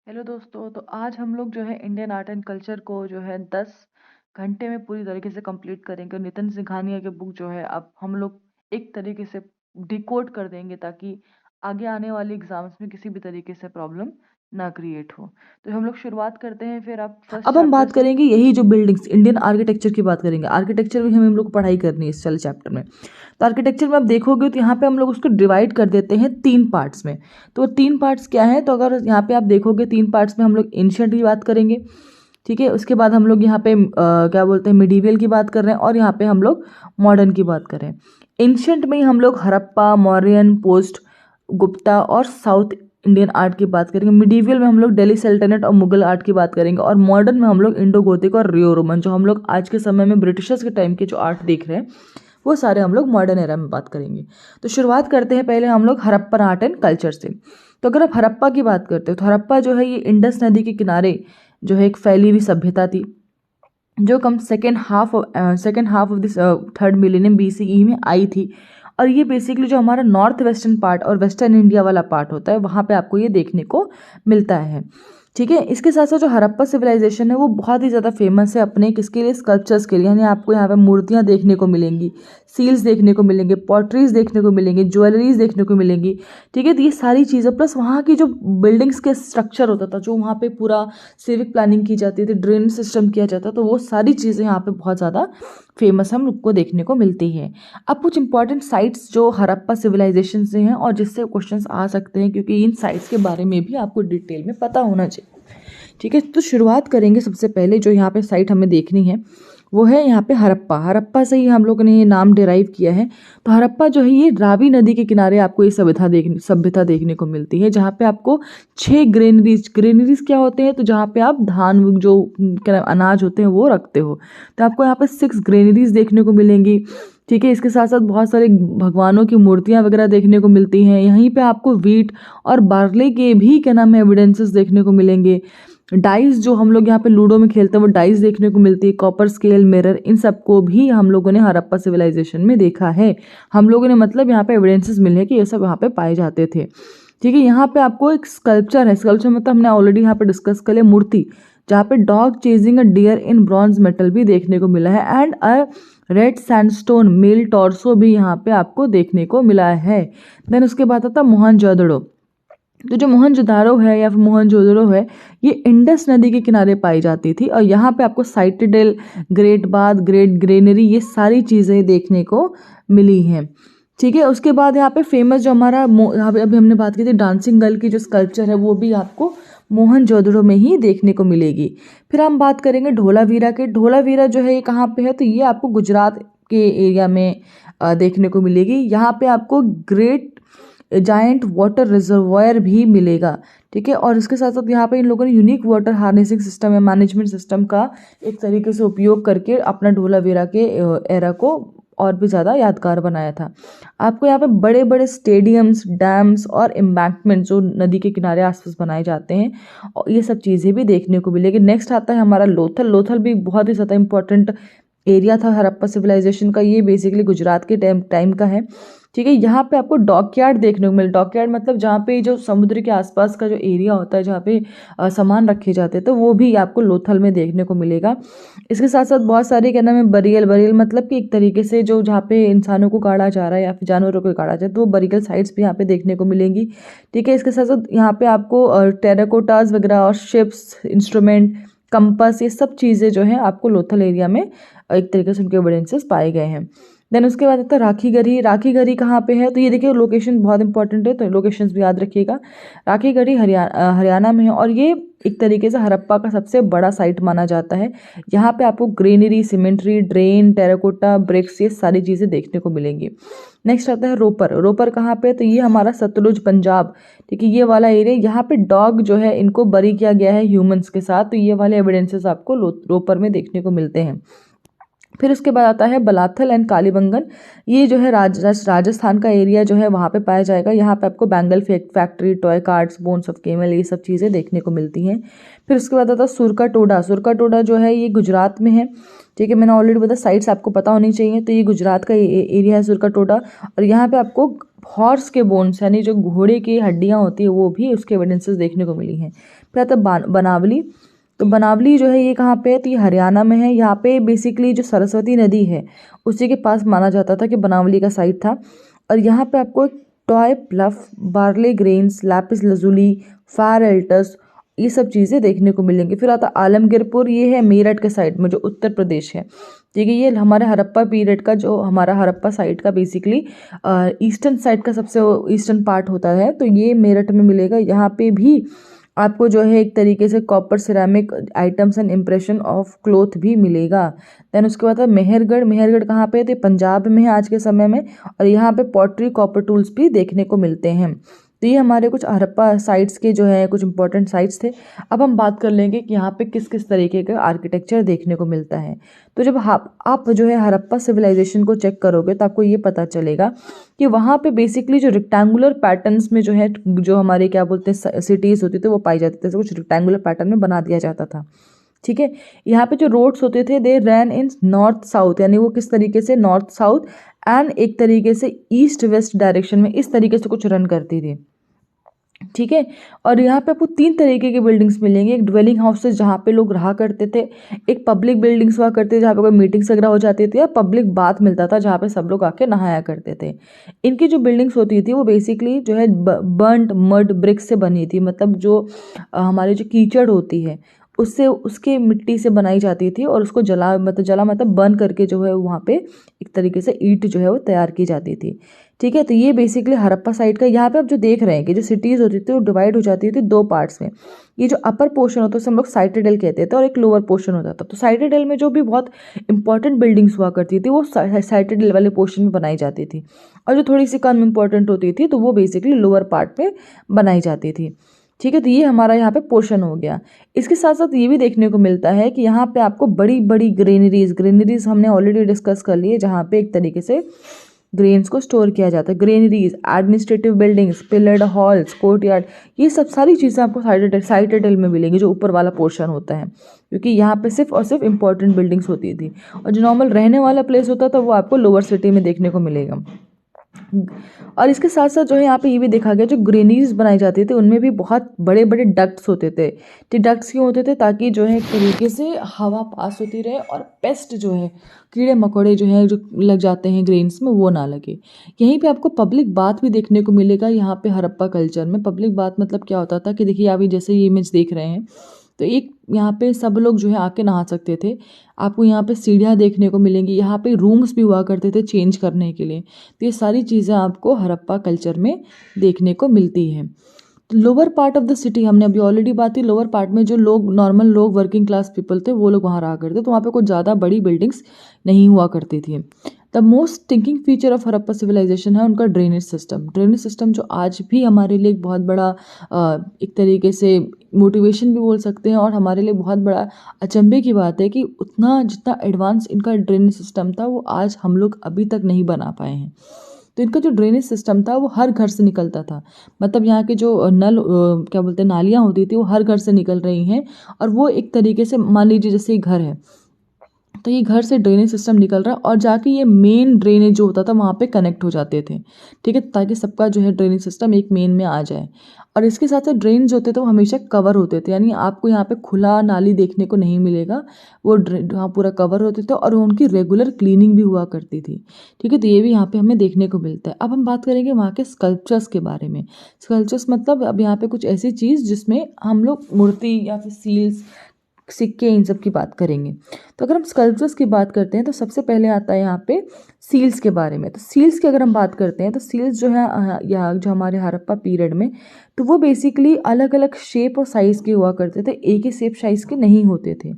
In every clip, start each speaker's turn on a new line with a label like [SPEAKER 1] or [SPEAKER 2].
[SPEAKER 1] Hello दोस्तों। तो आज हम लोग जो है इंडियन आर्ट एंड कल्चर को जो है 10 घंटे में पूरी तरीके से कंप्लीट करेंगे। नितिन सिंघानिया की बुक जो है अब हम लोग एक तरीके से डिकोड कर देंगे ताकि आगे आने वाले एग्जाम्स में किसी भी तरीके से प्रॉब्लम ना क्रिएट हो। तो हम लोग शुरुआत करते हैं। फिर आप फर्स्ट
[SPEAKER 2] अब हम
[SPEAKER 1] चैप्टर
[SPEAKER 2] बात
[SPEAKER 1] से।
[SPEAKER 2] करेंगे यही जो बिल्डिंग्स इंडियन आर्किटेक्चर की बात करेंगे। आर्किटेक्चर भी हम लोग को पढ़ाई करनी है इस वाले चैप्टर में। तो आर्किटेक्चर में आप देखोगे तो यहाँ पे हम लोग उसको डिवाइड कर देते हैं 3 पार्ट्स में। तो वो 3 पार्ट्स क्या है? तो अगर यहाँ पे आप देखोगे 3 पार्ट्स में हम लोग एंशियंट की बात करेंगे, ठीक है। उसके बाद हम लोग यहाँ पे क्या बोलते हैं, मिडीवियल की बात कर रहे हैं, और यहाँ पे हम लोग मॉडर्न की बात कर रहे हैं। एंशियंट में ही हम लोग हड़प्पा, मौर्यन, पोस्ट गुप्ता और साउथ इंडियन आर्ट की बात करेंगे। मिडीवियल में हम लोग दिल्ली सल्तनत और मुगल आर्ट की बात करेंगे, और मॉडर्न में हम लोग इंडो गोथिक और रियो रोमन, जो हम लोग आज के समय में ब्रिटिशर्स के टाइम के जो आर्ट देख रहे हैं वो सारे हम लोग मॉडर्न एरा में बात करेंगे। तो शुरुआत करते हैं पहले हम लोग हड़प्पन आर्ट एंड कल्चर से। तो अगर आप हड़प्पा की बात करते हो तो हड़प्पा जो है ये इंडस नदी के किनारे जो है एक फैली हुई सभ्यता थी, जो कम second half of this third millennium BCE में आई थी। और ये बेसिकली जो हमारा नॉर्थ वेस्टर्न पार्ट और वेस्टर्न इंडिया वाला पार्ट होता है वहाँ पे आपको ये देखने को मिलता है, ठीक है। इसके साथ साथ जो हड़प्पा सिविलाइजेशन है वो बहुत ही ज़्यादा फेमस है अपने किसके लिए? स्कल्पचर्स के लिए। यानी आपको यहाँ पे मूर्तियाँ देखने को मिलेंगी, सील्स देखने को मिलेंगे, पॉटरीज देखने को मिलेंगे, ज्वेलरीज देखने को मिलेंगी, ठीक है। तो ये सारी चीज़ें प्लस वहाँ की जो बिल्डिंग्स के स्ट्रक्चर होता था, जो वहाँ पे पूरा सिविक प्लानिंग की जाती थी, ड्रेन सिस्टम किया जाता, तो वो सारी चीज़ें यहाँ पे बहुत ज़्यादा फेमस हम लोग को देखने को मिलती है। अब कुछ इंपॉर्टेंट साइट्स जो हड़प्पा सिविलाइजेशन से हैं और जिससे क्वेश्चंस आ सकते हैं, क्योंकि इन साइट्स के बारे में भी आपको डिटेल में पता होना चाहिए, ठीक है। तो शुरुआत करेंगे सबसे पहले जो यहाँ पे साइट हमें देखनी है वो है यहाँ पे हड़प्पा। हड़प्पा से ही हम लोगों ने ये नाम डिराइव किया है। तो हड़प्पा जो है ये रावी नदी के किनारे आपको ये सभ्यता देखने को मिलती है, जहाँ पे आपको 6 ग्रेनरीज क्या होते हैं? तो जहाँ पे आप धान जो क्या अनाज होते हैं वो रखते हो, तो आपको यहाँ पे 6 ग्रेनरीज देखने को मिलेंगी, ठीक है। इसके साथ साथ बहुत सारे भगवानों की मूर्तियां वगैरह देखने को मिलती हैं। यहीं पे आपको वीट और बार्ले के भी क्या नाम है एविडेंसेस देखने को मिलेंगे। डाइस जो हम लोग यहाँ पे लूडो में खेलते हैं वो डाइस देखने को मिलती है। कॉपर स्केल, मिरर, इन सबको भी हम लोगों ने हड़प्पा सिविलाइजेशन में देखा है। हम लोगों ने मतलब यहाँ पे एविडेंसेस मिले हैं कि ये सब यहाँ पे पाए जाते थे, ठीक है। यहाँ पे आपको एक स्कल्पचर है, स्कल्पचर मतलब हमने ऑलरेडी यहाँ पे डिस्कस कर लिया, मूर्ति, जहाँ पे dog chasing a deer in bronze metal भी देखने को मिला है, and a red sandstone male torso भी यहाँ पे आपको देखने को मिला है। देन उसके बाद आता मोहनजोदड़ो। तो जो मोहनजोदारो है या फिर मोहनजोदड़ो है ये इंडस नदी के किनारे पाई जाती थी, और यहाँ पे आपको साइटेडेल, ग्रेट बाथ, ग्रेट ग्रेनरी, ये सारी चीज़ें देखने को मिली हैं, ठीक है। उसके बाद यहाँ पे फेमस जो हमारा यहाँ पे अभी हमने बात की थी डांसिंग गर्ल की जो स्कल्पचर है वो भी आपको मोहनजोदड़ो में ही देखने को मिलेगी। फिर हम बात करेंगे ढोलावीरा के। ढोलावीरा जो है ये कहाँ पे है? तो ये आपको गुजरात के एरिया में देखने को मिलेगी। यहाँ पे आपको ग्रेट जायंट वाटर रिजर्वायर भी मिलेगा, ठीक है। और इसके साथ साथ यहाँ पे इन लोगों ने यूनिक वाटर हार्नेसिंग सिस्टम या मैनेजमेंट सिस्टम का एक तरीके से उपयोग करके अपना ढोलावीरा के एरा को और भी ज़्यादा यादगार बनाया था। आपको यहाँ पे बड़े बड़े स्टेडियम्स, डैम्स और एम्बैंकमेंट जो नदी के किनारे आसपास बनाए जाते हैं, और ये सब चीज़ें भी देखने को मिलेगी। नेक्स्ट आता है हमारा लोथल। लोथल भी बहुत ही ज़्यादा इंपॉर्टेंट एरिया था हड़प्पा सिविलाइजेशन का। ये बेसिकली गुजरात के टाइम का है, ठीक है। यहाँ पे आपको डॉकयार्ड देखने को मिले। डॉकयार्ड मतलब जहाँ पे जो समुद्र के आसपास का जो एरिया होता है जहाँ पे सामान रखे जाते हैं, तो वो भी आपको लोथल में देखने को मिलेगा। इसके साथ साथ बहुत सारे क्या नाम है बरियल। बरियल मतलब कि एक तरीके से जो जहाँ पे इंसानों को गाड़ा जा रहा है या फिर जानवरों को गाड़ा जाए, तो वो बरियल साइट्स भी यहाँ पे देखने को मिलेंगी, ठीक है। इसके साथ साथ यहाँ पे आपको टेराकोटास वगैरह और शिप्स, इंस्ट्रूमेंट, कंपास, ये सब चीज़ें जो है आपको लोथल एरिया में एक तरीके से उनके एविडेंसेस पाए गए हैं। देन उसके बाद आता है राखीगढ़ी। राखीगढ़ी कहाँ पे है? तो ये देखिए लोकेशन बहुत इंपॉर्टेंट है, तो लोकेशंस भी याद रखिएगा। राखीगढ़ी हरियाणा में है, और ये एक तरीके से हड़प्पा का सबसे बड़ा साइट माना जाता है। यहाँ पे आपको granary, cemetery, drain, terracotta, bricks, ये सारी चीज़ें देखने को मिलेंगी। नेक्स्ट आता है रोपर। रोपर कहाँ पे? तो ये हमारा सतलुज, पंजाब, ठीक है, ये वाला एरिया। यहाँ पे डॉग जो है इनको बरी किया गया है ह्यूमंस के साथ, तो ये वाले एविडेंसेस आपको रोपर में देखने को मिलते हैं। फिर उसके बाद आता है बलाथल एंड कालीबंगन। ये जो है राजस्थान का एरिया जो है वहाँ पे पाया जाएगा। यहाँ पे आपको bangle factory, toy cards, bones of camel, ये सब चीज़ें देखने को मिलती हैं। फिर उसके बाद आता है सुरका टोडा। सुरका टोडा जो है ये गुजरात में है। ठीक है, मैंने ऑलरेडी बताया साइट्स आपको पता होनी चाहिए। तो ये गुजरात का एरिया है सुरका टोडा, और यहाँ पे आपको हॉर्स के बोन्स यानी जो घोड़े की हड्डियाँ होती है वो भी उसके एविडेंसेस देखने को मिली हैं। फिर आता है बनावली। तो बनावली जो है ये कहाँ पे है, तो ये हरियाणा में है। यहाँ पे बेसिकली जो सरस्वती नदी है उसी के पास माना जाता था कि बनावली का साइट था। और यहाँ पे आपको toy bluff, barley grains, lapis lazuli, fire altars, ये सब चीज़ें देखने को मिलेंगी। फिर आता आलमगीरपुर, ये है मेरठ के साइड में जो उत्तर प्रदेश है। ठीक है, ये हमारे हड़प्पा पीरियड का, जो हमारा हड़प्पा साइड का बेसिकली ईस्टर्न साइड का सबसे ईस्टर्न पार्ट होता है, तो ये मेरठ में मिलेगा। यहाँ पे भी आपको जो है एक तरीके से copper ceramic items and impression of cloth भी मिलेगा। देन उसके बाद मेहरगढ़। मेहरगढ़ कहाँ पे है, तो पंजाब में है आज के समय में, और यहाँ पे पॉटरी, कॉपर टूल्स भी देखने को मिलते हैं। तो ये हमारे कुछ हड़प्पा साइट्स के जो है कुछ इंपॉर्टेंट साइट्स थे। अब हम बात कर लेंगे कि यहाँ पे किस किस तरीके का आर्किटेक्चर देखने को मिलता है। तो जब आप जो है हड़प्पा सिविलाइजेशन को चेक करोगे तो आपको ये पता चलेगा कि वहाँ पे बेसिकली जो रेक्टेंगुलर पैटर्न्स में जो है, जो हमारे क्या बोलते हैं सिटीज़ होती थी वो पाई जाती थी, कुछ रेक्टेंगुलर पैटर्न में बना दिया जाता था। ठीक है, यहाँ पे जो रोड्स होते थे दे रैन इन नॉर्थ साउथ, यानी वो किस तरीके से नॉर्थ साउथ एंड एक तरीके से ईस्ट वेस्ट डायरेक्शन में इस तरीके से कुछ रन करती थी। ठीक है, और यहाँ पे आपको 3 तरीके की बिल्डिंग्स मिलेंगे। एक ड्वेलिंग हाउसेस जहाँ पे लोग रहा करते थे, एक पब्लिक बिल्डिंग्स हुआ करते थे जहाँ पे कोई मीटिंग्स वगैरह हो जाती थी, या पब्लिक बाथ मिलता था जहाँ पे सब लोग आके नहाया करते थे। इनकी जो बिल्डिंग्स होती थी वो बेसिकली जो है बर्न्ड मड ब्रिक्स से बनी थी, मतलब जो हमारी जो कीचड़ होती है उससे, उसके मिट्टी से बनाई जाती थी, और उसको जला मतलब बर्न करके जो है वहाँ पे एक तरीके से ईंट जो है वो तैयार की जाती थी। ठीक है, तो ये बेसिकली हड़प्पा साइड का। यहाँ पे आप जो देख रहे हैं कि जो सिटीज़ होती थी वो डिवाइड हो जाती थी 2 पार्ट्स में। ये जो अपर पोर्शन होता है उसे हम लोग साइटेडल कहते थे, और एक लोअर पोर्शन होता था। तो साइटेडल में जो भी बहुत इंपॉर्टेंट बिल्डिंग्स हुआ करती थी वो साइटेडल वाले पोर्शन में बनाई जाती थी, और जो थोड़ी सी कम इंपॉर्टेंट होती थी तो वो बेसिकली लोअर पार्ट में बनाई जाती थी। ठीक है, तो ये हमारा यहाँ पे पोर्शन हो गया। इसके साथ साथ ये भी देखने को मिलता है कि यहाँ पे आपको बड़ी बड़ी ग्रेनरीज हमने ऑलरेडी डिस्कस कर लिए, जहाँ पे एक तरीके से ग्रेन्स को स्टोर किया जाता है। Granaries, administrative buildings, pillared halls, courtyard, ये सब सारी चीज़ें आपको साइटेडल में मिलेंगी, जो ऊपर वाला पोर्शन होता है, क्योंकि यहाँ पे सिर्फ और सिर्फ इंपॉर्टेंट बिल्डिंग्स होती थी। और जो नॉर्मल रहने वाला प्लेस होता था वो आपको लोअर सिटी में देखने को मिलेगा। और इसके साथ साथ जो है यहाँ पे ये भी देखा गया, जो ग्रेनरीज बनाई जाती थी उनमें भी बहुत बड़े बड़े डक्ट्स होते थे। तो डक्ट्स क्यों होते थे, ताकि जो है एक तरीके से हवा पास होती रहे और पेस्ट जो है, कीड़े मकोड़े जो है जो लग जाते हैं ग्रेन्स में, वो ना लगे। यहीं पे आपको पब्लिक बाथ भी देखने को मिलेगा। यहाँ पे हड़प्पा कल्चर में पब्लिक बाथ मतलब क्या होता था कि देखिए आप जैसे ये इमेज देख रहे हैं, तो एक यहाँ पे सब लोग जो है आके नहा सकते थे। आपको यहाँ पे सीढ़ियाँ देखने को मिलेंगी, यहाँ पे रूम्स भी हुआ करते थे चेंज करने के लिए। तो ये सारी चीज़ें आपको हड़प्पा कल्चर में देखने को मिलती हैं। तो lower part of the city हमने अभी ऑलरेडी बात की, लोअर पार्ट में जो लोग नॉर्मल लोग वर्किंग क्लास पीपल थे वो लोग वहाँ रहा करते, तो वहाँ पे कुछ ज़्यादा बड़ी बिल्डिंग्स नहीं हुआ करती थी। The most thinking feature of Harappa civilization है उनका ड्रेनेज सिस्टम। ड्रेनेज सिस्टम जो आज भी हमारे लिए एक बहुत बड़ा एक तरीके से मोटिवेशन भी बोल सकते हैं, और हमारे लिए बहुत बड़ा अचंभे की बात है कि उतना जितना एडवांस इनका ड्रेनेज सिस्टम था वो आज हम लोग अभी तक नहीं बना पाए हैं। तो इनका जो ड्रेनेज सिस्टम था वो हर घर से निकलता था, मतलब यहाँ के जो नल क्या बोलते हैं नालियाँ होती थी वो हर घर से निकल रही हैं, और वो एक तरीके से मान लीजिए जैसे घर है तो ये घर से ड्रेनेज सिस्टम निकल रहा है और जाके ये मेन ड्रेनेज जो होता था वहाँ पे कनेक्ट हो जाते थे। ठीक है, ताकि सबका जो है ड्रेनेज सिस्टम एक मेन में आ जाए। और इसके साथ साथ ड्रेन जो होते थे वो हमेशा कवर होते थे, यानी आपको यहाँ पे खुला नाली देखने को नहीं मिलेगा, वो हाँ पूरा कवर होते थे, और उनकी रेगुलर क्लीनिंग भी हुआ करती थी। ठीक है, तो ये भी यहाँ पे हमें देखने को मिलता है। अब हम बात करेंगे वहाँ के स्कल्पचर्स के बारे में। स्कल्पचर्स मतलब अब यहाँ पे कुछ ऐसी चीज़ जिसमें हम लोग मूर्ति या फिर सील्स, सिक्के, इन सब की बात करेंगे। तो अगर हम स्कल्पचर्स की बात करते हैं तो सबसे पहले आता है यहाँ पे सील्स के बारे में। तो सील्स की अगर हम बात करते हैं तो सील्स जो है यहाँ जो हमारे हड़प्पा पीरियड में, तो वो बेसिकली अलग अलग शेप और साइज़ के हुआ करते थे, एक ही शेप साइज़ के नहीं होते थे।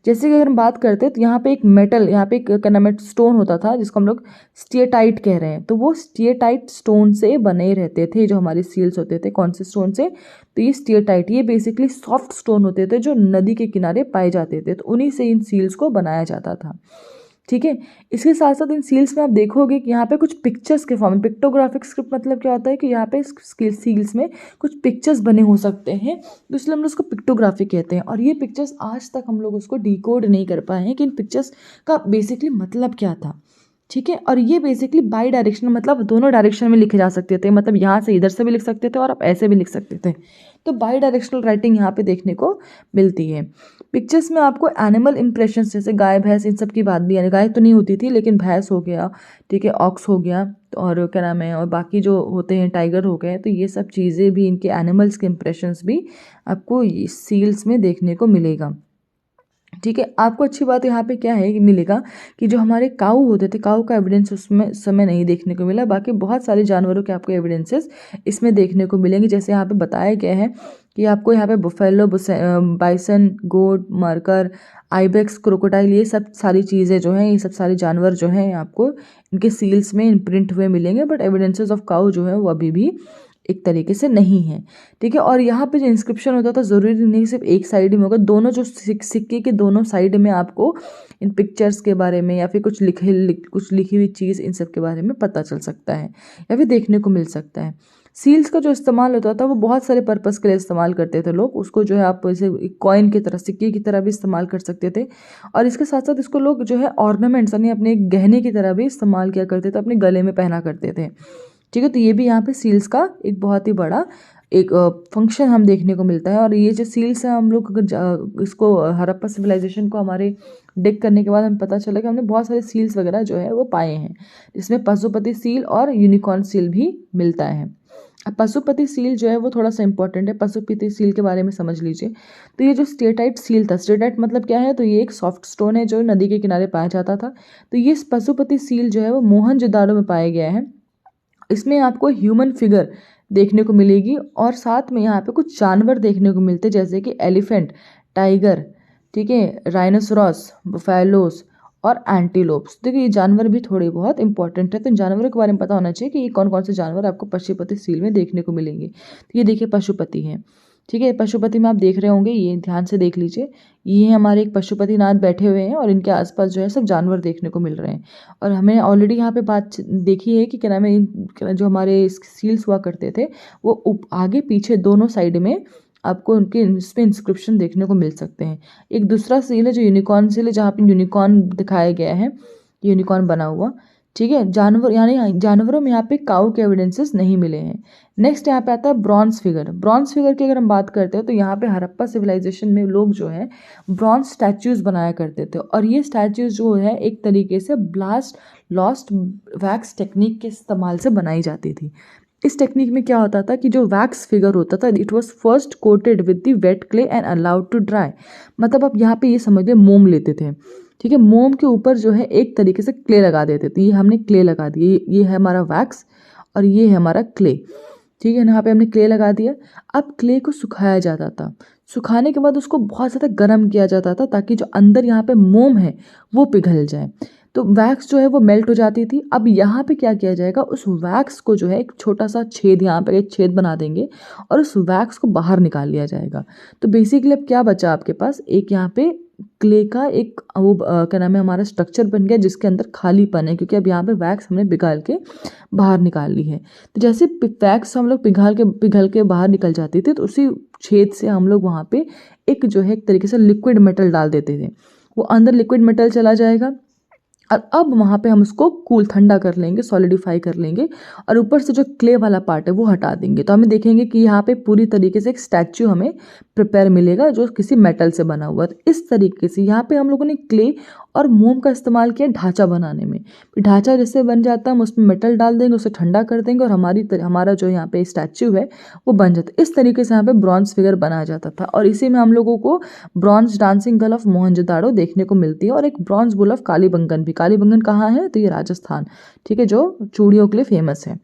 [SPEAKER 2] जैसे कि अगर हम बात करते हैं तो यहाँ पे एक मेटल, यहाँ पे एक कनामेट स्टोन होता था जिसको हम लोग स्टियटाइट कह रहे हैं, तो वो स्टियटाइट स्टोन से बने रहते थे जो हमारे सील्स होते थे। कौन से स्टोन से, तो ये स्टियटाइट, ये बेसिकली सॉफ्ट स्टोन होते थे जो नदी के किनारे पाए जाते थे, तो उन्हीं से इन सील्स को बनाया जाता था। ठीक है। इसके साथ साथ इन सील्स में आप देखोगे कि यहाँ पे कुछ पिक्चर्स के फॉर्म में, पिक्टोग्राफिक स्क्रिप्ट मतलब क्या होता है कि यहाँ पे सील्स में कुछ पिक्चर्स बने हो सकते हैं, तो इसलिए हम लोग उसको पिक्टोग्राफी कहते हैं। और ये पिक्चर्स आज तक हम लोग उसको डिकोड नहीं कर पाए हैं कि इन पिक्चर्स का बेसिकली मतलब क्या था। ठीक है। और ये बेसिकली बाई डायरेक्शनल मतलब दोनों डायरेक्शन में लिखे जा सकते थे, मतलब यहाँ से इधर से भी लिख सकते थे और आप ऐसे भी लिख सकते थे। तो बाई डायरेक्शनल राइटिंग यहाँ पे देखने को मिलती है। पिक्चर्स में आपको एनिमल इंप्रेशंस जैसे गाय भैंस इन सब की बात भी है, गाय तो नहीं होती थी लेकिन भैंस हो गया, ठीक है, ऑक्स हो गया, और क्या नाम है, और बाकी जो होते हैं टाइगर हो गए, तो ये सब चीज़ें भी, इनके एनिमल्स के इंप्रेशंस भी आपको सील्स में देखने को मिलेगा। ठीक है। आपको अच्छी बात यहाँ पे क्या है कि मिलेगा कि जो हमारे काऊ होते थे, काऊ का एविडेंस उसमें समय नहीं देखने को मिला, बाकी बहुत सारे जानवरों के आपको एविडेंसेस इसमें देखने को मिलेंगे। जैसे यहाँ पे बताया गया है कि आपको यहाँ पे बुफेलो, बाइसन, गोट, मार्कर, आइबेक्स, क्रोकोडाइल, ये सब सारी चीज़ें जो हैं, ये सब सारे जानवर जो हैं आपको इनके सील्स में इम्प्रिंट हुए मिलेंगे, बट एविडेंसेस ऑफ काऊ जो है वो अभी भी एक तरीके से नहीं है। ठीक है। और यहाँ पे जो इंस्क्रिप्शन होता था ज़रूरी नहीं सिर्फ एक साइड में होगा, दोनों जो सिक्के के दोनों साइड में आपको इन पिक्चर्स के बारे में या फिर कुछ लिखी हुई चीज़ इन सब के बारे में पता चल सकता है या फिर देखने को मिल सकता है। सील्स का जो इस्तेमाल होता था वो बहुत सारे पर्पस के लिए इस्तेमाल करते थे लोग, उसको जो है आप जैसे कॉइन की तरह, सिक्के की तरह भी इस्तेमाल कर सकते थे, और इसके साथ साथ इसको लोग जो है ऑर्नामेंट्स यानी अपने गहने की तरह भी इस्तेमाल किया करते थे, अपने गले में पहना करते थे। ठीक है। तो ये भी यहाँ पे सील्स का एक बहुत ही बड़ा एक फंक्शन हम देखने को मिलता है। और ये जो सील्स है, हम लोग अगर इसको हड़प्पा सिविलाइजेशन को हमारे डिग करने के बाद हमें पता चला कि हमने बहुत सारे सील्स वगैरह जो है वो पाए हैं, जिसमें पशुपति सील और यूनिकॉर्न सील भी मिलता है। अब पशुपति सील जो है वो थोड़ा सा इंपॉर्टेंट है, पशुपति सील के बारे में समझ लीजिए। तो ये जो स्टेटाइट सील था, स्टेटाइट मतलब क्या है, तो ये एक सॉफ्ट स्टोन है जो नदी के किनारे पाया जाता था। तो ये पशुपति सील जो है वो मोहनजोदाड़ो में पाया गया है। इसमें आपको ह्यूमन फिगर देखने को मिलेगी और साथ में यहाँ पे कुछ जानवर देखने को मिलते हैं, जैसे कि एलिफेंट, टाइगर, ठीक है, राइनोसोरस, बफेलोस और एंटीलोप्स। देखिए ये जानवर भी थोड़े बहुत इंपॉर्टेंट है, तो इन जानवरों के बारे में पता होना चाहिए कि ये कौन कौन से जानवर आपको पशुपति सील में देखने को मिलेंगे। तो ये देखिए पशुपति है, ठीक है, पशुपति में आप देख रहे होंगे, ये ध्यान से देख लीजिए, ये हमारे एक पशुपतिनाथ बैठे हुए हैं और इनके आसपास जो है सब जानवर देखने को मिल रहे हैं। और हमने ऑलरेडी यहाँ पे बात देखी है कि क्या नाम है, जो हमारे सील्स हुआ करते थे वो आगे पीछे दोनों साइड में आपको उनके इस पे इंस्क्रिप्शन देखने को मिल सकते हैं। एक दूसरा सील है जो यूनिकॉर्न सील है, जहाँ पे यूनिकॉर्न दिखाया गया है, यूनिकॉर्न बना हुआ। ठीक है। जानवर यानी जानवरों में यहाँ पे काऊ के एविडेंसेस नहीं मिले हैं। नेक्स्ट यहाँ पे आता है ब्रॉन्ज फिगर। ब्रॉन्ज फिगर की अगर हम बात करते हैं तो यहाँ पे हड़प्पा सिविलाइजेशन में लोग जो है ब्रॉन्ज स्टैच्यूज बनाया करते थे, और ये स्टैच्यूज जो है एक तरीके से ब्लास्ट लॉस्ट वैक्स टेक्निक के इस्तेमाल से बनाई जाती थी। इस टेक्निक में क्या होता था कि जो वैक्स फिगर होता था, it was first coated with the wet clay and allowed to dry. मतलब आप यहाँ पे ये समझिए मोम लेते थे, ठीक है, मोम के ऊपर जो है एक तरीके से क्ले लगा देते थे। ये हमने क्ले लगा दिए, ये है हमारा वैक्स और ये है हमारा क्ले, ठीक है, यहाँ पे हमने क्ले लगा दिया। अब क्ले को सुखाया जाता था, सुखाने के बाद उसको बहुत ज़्यादा गर्म किया जाता था ताकि जो अंदर यहाँ पे मोम है वो पिघल जाए, तो वैक्स जो है वो मेल्ट हो जाती थी। अब यहाँ पे क्या किया जाएगा, उस वैक्स को जो है एक छोटा सा छेद, यहाँ पर एक छेद बना देंगे और उस वैक्स को बाहर निकाल लिया जाएगा। तो बेसिकली अब क्या बचा आपके पास, एक यहाँ पे क्ले का एक वो क्या नाम है हमारा स्ट्रक्चर बन गया जिसके अंदर खालीपन है, क्योंकि अब यहाँ पे वैक्स हमने पिघाल के बाहर निकाल ली है। तो जैसे वैक्स हम लोग पिघल के बाहर निकल जाती थी, तो उसी छेद से हम लोग वहाँ पे एक जो है एक तरीके से लिक्विड मेटल डाल देते थे, वो अंदर लिक्विड मेटल चला जाएगा और अब वहाँ पे हम उसको कूल ठंडा कर लेंगे, सॉलिडिफाई कर लेंगे और ऊपर से जो क्ले वाला पार्ट है वो हटा देंगे। तो हमें देखेंगे कि यहाँ पे पूरी तरीके से एक स्टैच्यू हमें प्रिपेयर मिलेगा जो किसी मेटल से बना हुआ है। तो इस तरीके से यहाँ पे हम लोगों ने क्ले और मोम का इस्तेमाल किया ढांचा बनाने में। ढांचा जैसे बन जाता है, हम उसमें मेटल डाल देंगे, उसे ठंडा कर देंगे और हमारा जो यहाँ पे स्टैच्यू है वो बन जाता है। इस तरीके से यहाँ पे ब्रॉन्ज फिगर बनाया जाता था और इसी में हम लोगों को bronze dancing girl of Mohenjodaro देखने को मिलती है और एक ब्रॉन्ज बुल ऑफ कालीबंगन भी। कालीबंगन कहाँ है, तो ये राजस्थान, ठीक है, जो चूड़ियों के लिए फेमस है।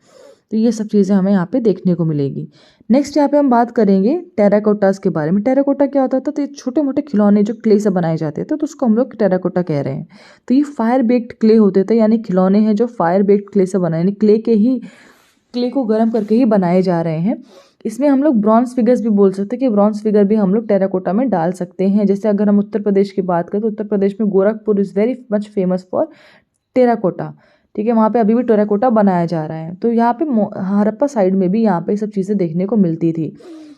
[SPEAKER 2] तो ये सब चीज़ें हमें यहाँ पे देखने को मिलेगी। नेक्स्ट यहाँ पे हम बात करेंगे टेराकोटास के बारे में। टेराकोटा क्या होता था, तो ये छोटे मोटे खिलौने जो क्ले से बनाए जाते थे, तो उसको हम लोग टेराकोटा कह रहे हैं। तो ये फायर बेक्ड क्ले होते थे, यानी खिलौने हैं जो फायर बेक्ड क्ले से बनाए, यानी क्ले को गर्म करके ही बनाए जा रहे हैं। इसमें हम लोग ब्रॉन्ज फिगर्स भी बोल सकते हैं कि ब्रॉन्ज फिगर भी हम लोग टेराकोटा में डाल सकते हैं। जैसे अगर हम उत्तर प्रदेश की बात करें तो उत्तर प्रदेश में Gorakhpur is very much famous for terracotta. ठीक है, वहाँ पे अभी भी टेराकोटा बनाया जा रहा है। तो यहाँ पे हड़प्पा साइड में भी यहाँ पे सब चीज़ें देखने को मिलती थी।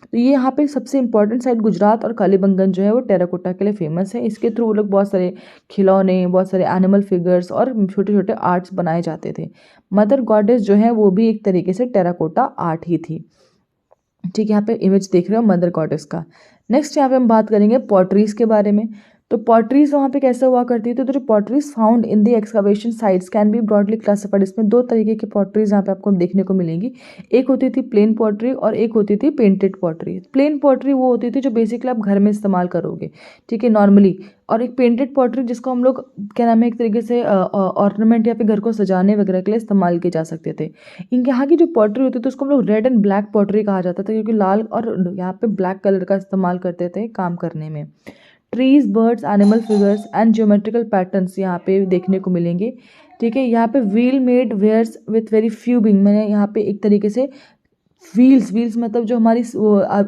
[SPEAKER 2] तो ये यहाँ पे सबसे इंपॉर्टेंट साइड गुजरात और कालीबंगन जो है वो टेराकोटा के लिए फेमस है। इसके थ्रू वो लोग बहुत सारे खिलौने, बहुत सारे एनिमल फिगर्स और छोटे छोटे आर्ट्स बनाए जाते थे। मदर गॉडेस जो है वो भी एक तरीके से टेराकोटा आर्ट ही थी। ठीक है, यहाँ पे इमेज देख रहे हो मदर गॉडेस का। नेक्स्ट यहाँ पे हम बात करेंगे पॉटरीज के बारे में। तो पॉटरीज वहाँ पे कैसे हुआ करती है, तो जो potteries found in the excavation sites can be broadly classified. इसमें दो तरीके की पॉटरीज यहाँ पे आपको देखने को मिलेंगी। एक होती थी प्लेन पॉटरी और एक होती थी पेंटेड पॉटरी। प्लेन पॉटरी वो होती थी जो बेसिकली आप घर में इस्तेमाल करोगे, ठीक है, नॉर्मली। और एक पेंटेड पॉटरी जिसको हम लोग क्या नाम है एक तरीके से ऑर्नामेंट या फिर घर को सजाने वगैरह के लिए इस्तेमाल किए जा सकते थे। इनके यहाँ की जो पॉटरी होती थी उसको हम लोग रेड एंड ब्लैक पॉटरी कहा जाता था, क्योंकि लाल और यहाँ पे ब्लैक कलर का इस्तेमाल करते थे काम करने में। Trees, birds, animal figures and geometrical patterns यहाँ पे देखने को मिलेंगे। ठीक है, यहाँ पे wheel made wares with very few being, मैंने यहाँ पे एक तरीके से व्हील्स मतलब जो हमारी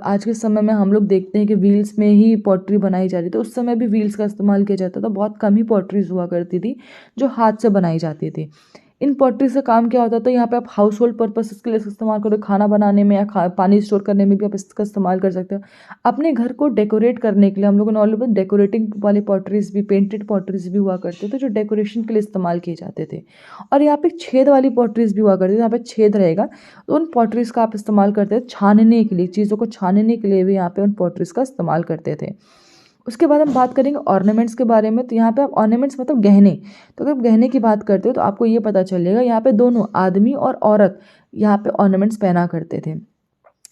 [SPEAKER 2] आज के समय में हम लोग देखते हैं कि व्हील्स में ही पॉटरी बनाई जा रही थी, तो उस समय भी व्हील्स का इस्तेमाल किया जाता था। बहुत कम ही पॉटरीज हुआ करती थी जो हाथ से बनाई जाती थी। इन पॉटरी से काम क्या होता था, यहाँ पे आप हाउस होल्ड पर्पसेस के लिए इसका इस्तेमाल करो, खाना बनाने में या पानी स्टोर करने में भी आप इसका इस्तेमाल कर सकते हो। अपने घर को डेकोरेट करने के लिए हम लोगों ने ऑलरेडी डेकोरेटिंग वाले पॉटरीज भी, पेंटेड पॉटरीज भी हुआ करते थे जो डेकोरेशन के लिए इस्तेमाल किए जाते थे। और यहाँ पे छेद वाली पॉटरीज भी हुआ करती थी, यहाँ पे छेद रहेगा तो उन पॉटरीज का आप इस्तेमाल करते थे छानने के लिए, चीज़ों को छानने के लिए भी यहाँ पे उन पॉटरीज का इस्तेमाल करते थे। उसके बाद हम बात करेंगे ऑर्नामेंट्स के बारे में। तो यहाँ पे आप ऑर्नामेंट्स मतलब गहने, तो अगर आप गहने की बात करते हो तो आपको ये पता चलेगा यहाँ पे दोनों आदमी और औरत यहाँ पे ऑर्नामेंट्स पहना करते थे।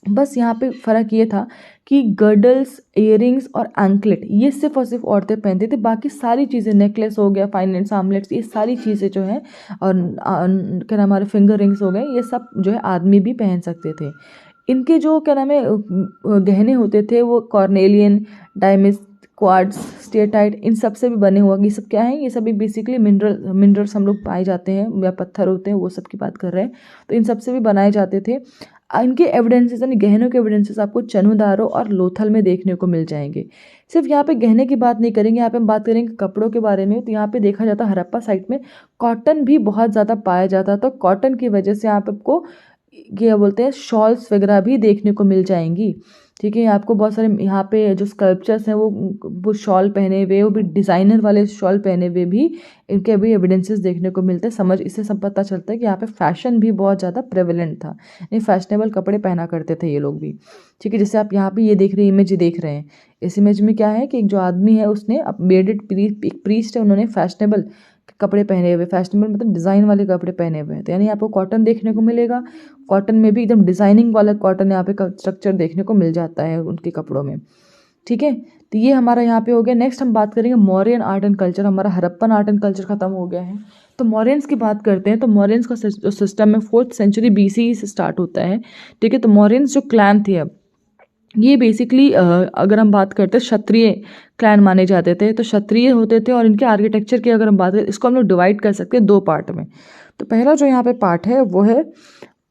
[SPEAKER 2] बस यहाँ पे फ़र्क ये था कि गर्डल्स, इयरिंग्स और एंकलेट ये सिर्फ और सिर्फ औरतें पहनती थी। बाकी सारी चीज़ें, नेकलेस हो गया, फाइनेंस आमलेट्स, ये सारी चीज़ें जो है और क्या नाम, हमारे फिंगर रिंग्स हो गए, ये सब जो है आदमी भी पहन सकते थे। इनके जो क्या नाम है गहने होते थे वो कॉर्नेलियन, डायमंड्स, क्वार्ट्ज, स्टेटाइट, इन सब से भी बने हुआ। ये सब क्या है, ये सभी बेसिकली मिनरल्स हम लोग पाए जाते हैं या पत्थर होते हैं, वो सब की बात कर रहे हैं। तो इन सब से भी बनाए जाते थे। इनके एविडेंसेस यानी गहनों के एविडेंसेस आपको चनुदारो और लोथल में देखने को मिल जाएंगे। सिर्फ यहाँ पे गहने की बात नहीं करेंगे, यहाँ पे हम बात करेंगे कपड़ों के बारे में। तो यहाँ पे देखा जाता है हड़प्पा साइट में कॉटन भी बहुत ज़्यादा पाया जाता था। कॉटन की वजह से यहाँ पे आपको क्या बोलते हैं शॉल्स वगैरह भी देखने को मिल जाएंगी। ठीक है, आपको बहुत सारे यहाँ पे जो स्कल्पचर्स हैं वो शॉल पहने हुए, वो भी डिज़ाइनर वाले शॉल पहने हुए भी इनके भी एविडेंसेस देखने को मिलते हैं। समझ इससे सब पता चलता है कि यहाँ पे फैशन भी बहुत ज़्यादा प्रेवलेंट था, यानी फैशनेबल कपड़े पहना करते थे ये लोग भी। ठीक है, जैसे आप यहाँ पे ये देख रहे इमेज देख रहे हैं, इस इमेज में क्या है कि एक जो आदमी है उसने अब बेडेड एक प्रीस्ट है, उन्होंने फैशनेबल कपड़े पहने हुए, फैशनेबल मतलब डिज़ाइन वाले कपड़े पहने हुए हैं। तो यानी आपको कॉटन देखने को मिलेगा। कॉटन में भी एकदम डिज़ाइनिंग वाला कॉटन यहाँ पे स्ट्रक्चर देखने को मिल जाता है उनके कपड़ों में। ठीक है, तो ये हमारा यहाँ पे हो गया। नेक्स्ट हम बात करेंगे मौर्यन आर्ट एंड कल्चर। हमारा हड़प्पन आर्ट एंड कल्चर खत्म हो गया है, तो मौर्यंस की बात करते हैं। तो मौर्यंस का जो सिस्टम है 4th सेंचुरी BC से स्टार्ट होता है। ठीक है, तो मौर्यंस जो क्लैन थे अब ये बेसिकली अगर हम बात करते हैं क्षत्रिय क्लैन माने जाते थे, तो क्षत्रिय होते थे। और इनके आर्किटेक्चर की अगर हम बात करें, इसको हम लोग डिवाइड कर सकते हैं 2 पार्ट में। तो पहला जो यहाँ पे पार्ट है वो है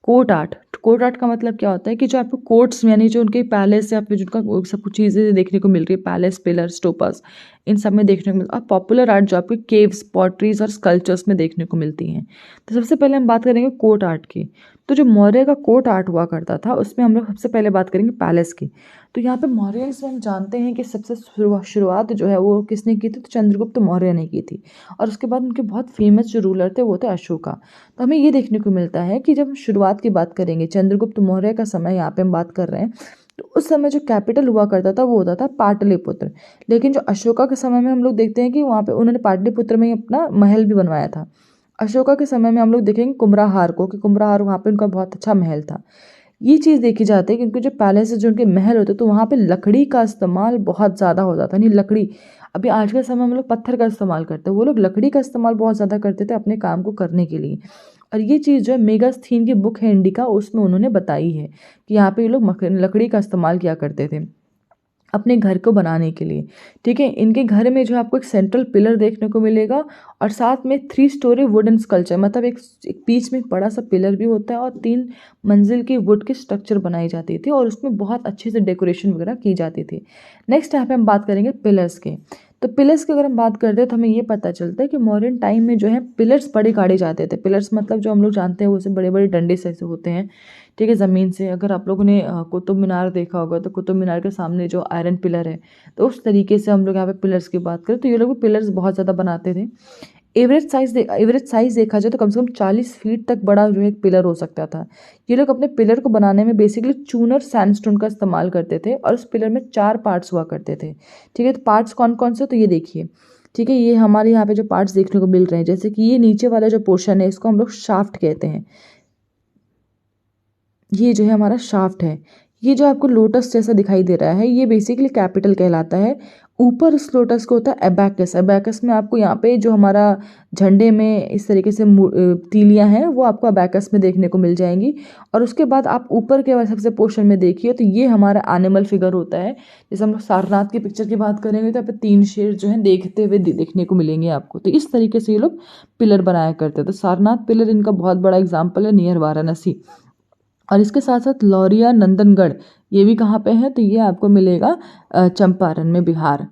[SPEAKER 2] कोर्ट आर्ट। कोर्ट आर्ट का मतलब क्या होता है कि जो आपको कोर्ट्स में यानी जो उनके पैलेस या फिर जिनका सब कुछ चीज़ें देखने को मिल रही है, पैलेस, पिलर, स्टोपर्स, इन सब में देखने को मिलता है। और पॉपुलर आर्ट जो आपके केव्स, पॉटरीज और स्कल्पचर्स में देखने को मिलती हैं। तो सबसे पहले हम बात करेंगे कोर्ट आर्ट की। तो जो मौर्य का कोर्ट आर्ट हुआ करता था उसमें हम लोग सबसे पहले बात करेंगे पैलेस की। तो यहाँ पे मौर्यंस में हम जानते हैं कि सबसे शुरुआत जो है वो किसने की थी, तो चंद्रगुप्त मौर्य ने की थी। और उसके बाद उनके बहुत फेमस जो रूलर थे वो थे अशोका। तो हमें ये देखने को मिलता है कि जब शुरुआत की बात करेंगे चंद्रगुप्त मौर्य का समय यहाँ पे हम बात कर रहे हैं, तो उस समय जो कैपिटल हुआ करता था वो होता था पाटलिपुत्र। लेकिन जो अशोका के समय में हम लोग देखते हैं कि वहाँ पे उन्होंने पाटलिपुत्र में ही अपना महल भी बनवाया था। अशोका के समय में हम लोग देखेंगे कुम्भराहार को, कि कुम्भराहार वहाँ पे उनका बहुत अच्छा महल था। ये चीज़ देखी जाती है क्योंकि जो पैलेस जो उनके महल होते तो वहाँ पे लकड़ी का इस्तेमाल बहुत ज़्यादा हो जाता है। नहीं लकड़ी, अभी आज के समय में लोग पत्थर का इस्तेमाल करते हैं, वो लोग लकड़ी का इस्तेमाल बहुत ज़्यादा करते थे अपने काम को करने के लिए। और ये चीज़ जो है मेगास्थीन की बुक है इंडिका, उसमें उन्होंने बताई है कि यहाँ पे ये लोग लकड़ी का इस्तेमाल किया करते थे। अपने घर को बनाने के लिए। ठीक है, इनके घर में जो आपको एक सेंट्रल पिलर देखने को मिलेगा और साथ में 3 स्टोरी वुडन स्कल्पचर, मतलब एक बीच में एक बड़ा सा पिलर भी होता है और 3 मंजिल की वुड की स्ट्रक्चर बनाई जाती थी और उसमें बहुत अच्छे से डेकोरेशन वगैरह की जाती थी। नेक्स्ट यहाँ पे हम बात करेंगे पिलर्स के। तो पिलर्स की अगर हम बात करते हैं तो हमें ये पता चलता है कि मॉडर्न टाइम में जो है पिलर्स बड़े गाड़े जाते थे। पिलर्स मतलब जो हम लोग जानते हैं वो से बड़े बड़े डंडे से ऐसे होते हैं। ठीक है, ज़मीन से अगर आप लोगों ने कुतुब मीनार देखा होगा तो कुतुब मीनार के सामने जो आयरन पिलर है, तो उस तरीके से हम लोग यहाँ पे पिलर्स की बात करें तो ये लोग भी पिलर्स बहुत ज़्यादा बनाते थे। एवरेज साइज देखा जाए तो कम से कम 40 फीट तक बड़ा जो है एक पिलर हो सकता था। ये लोग अपने पिलर को बनाने में बेसिकली चूनर सैंडस्टोन का इस्तेमाल करते थे और उस पिलर में 4 पार्ट्स हुआ करते थे। ठीक है, तो पार्ट्स कौन कौन से, तो ये देखिए। ठीक है, ये हमारे यहाँ पे जो पार्ट्स देखने को मिल रहे हैं, जैसे कि ये नीचे वाला जो पोर्शन है इसको हम लोग शाफ्ट कहते हैं। ये जो है हमारा शाफ्ट है। ये जो आपको लोटस जैसा दिखाई दे रहा है ये बेसिकली कैपिटल कहलाता है। ऊपर उस लोटस को होता है एबैकस। एबैकस में आपको यहाँ पे जो हमारा झंडे में इस तरीके से तीलियां हैं वो आपको एबैकस में देखने को मिल जाएंगी। और उसके बाद आप ऊपर के सबसे पोर्शन में देखिए तो ये हमारा एनिमल फिगर होता है। जैसे हम लोग सारनाथ की पिक्चर की बात करेंगे तो यहाँ पे 3 शेर जो है देखते हुए देखने को मिलेंगे आपको। तो इस तरीके से ये लोग पिलर बनाया करते थे। तो सारनाथ पिलर इनका बहुत बड़ा एग्जाम्पल है नियर वाराणसी। और इसके साथ साथ लौरिया नंदनगढ़ ये भी कहाँ पे है, तो ये आपको मिलेगा चंपारण में, बिहार।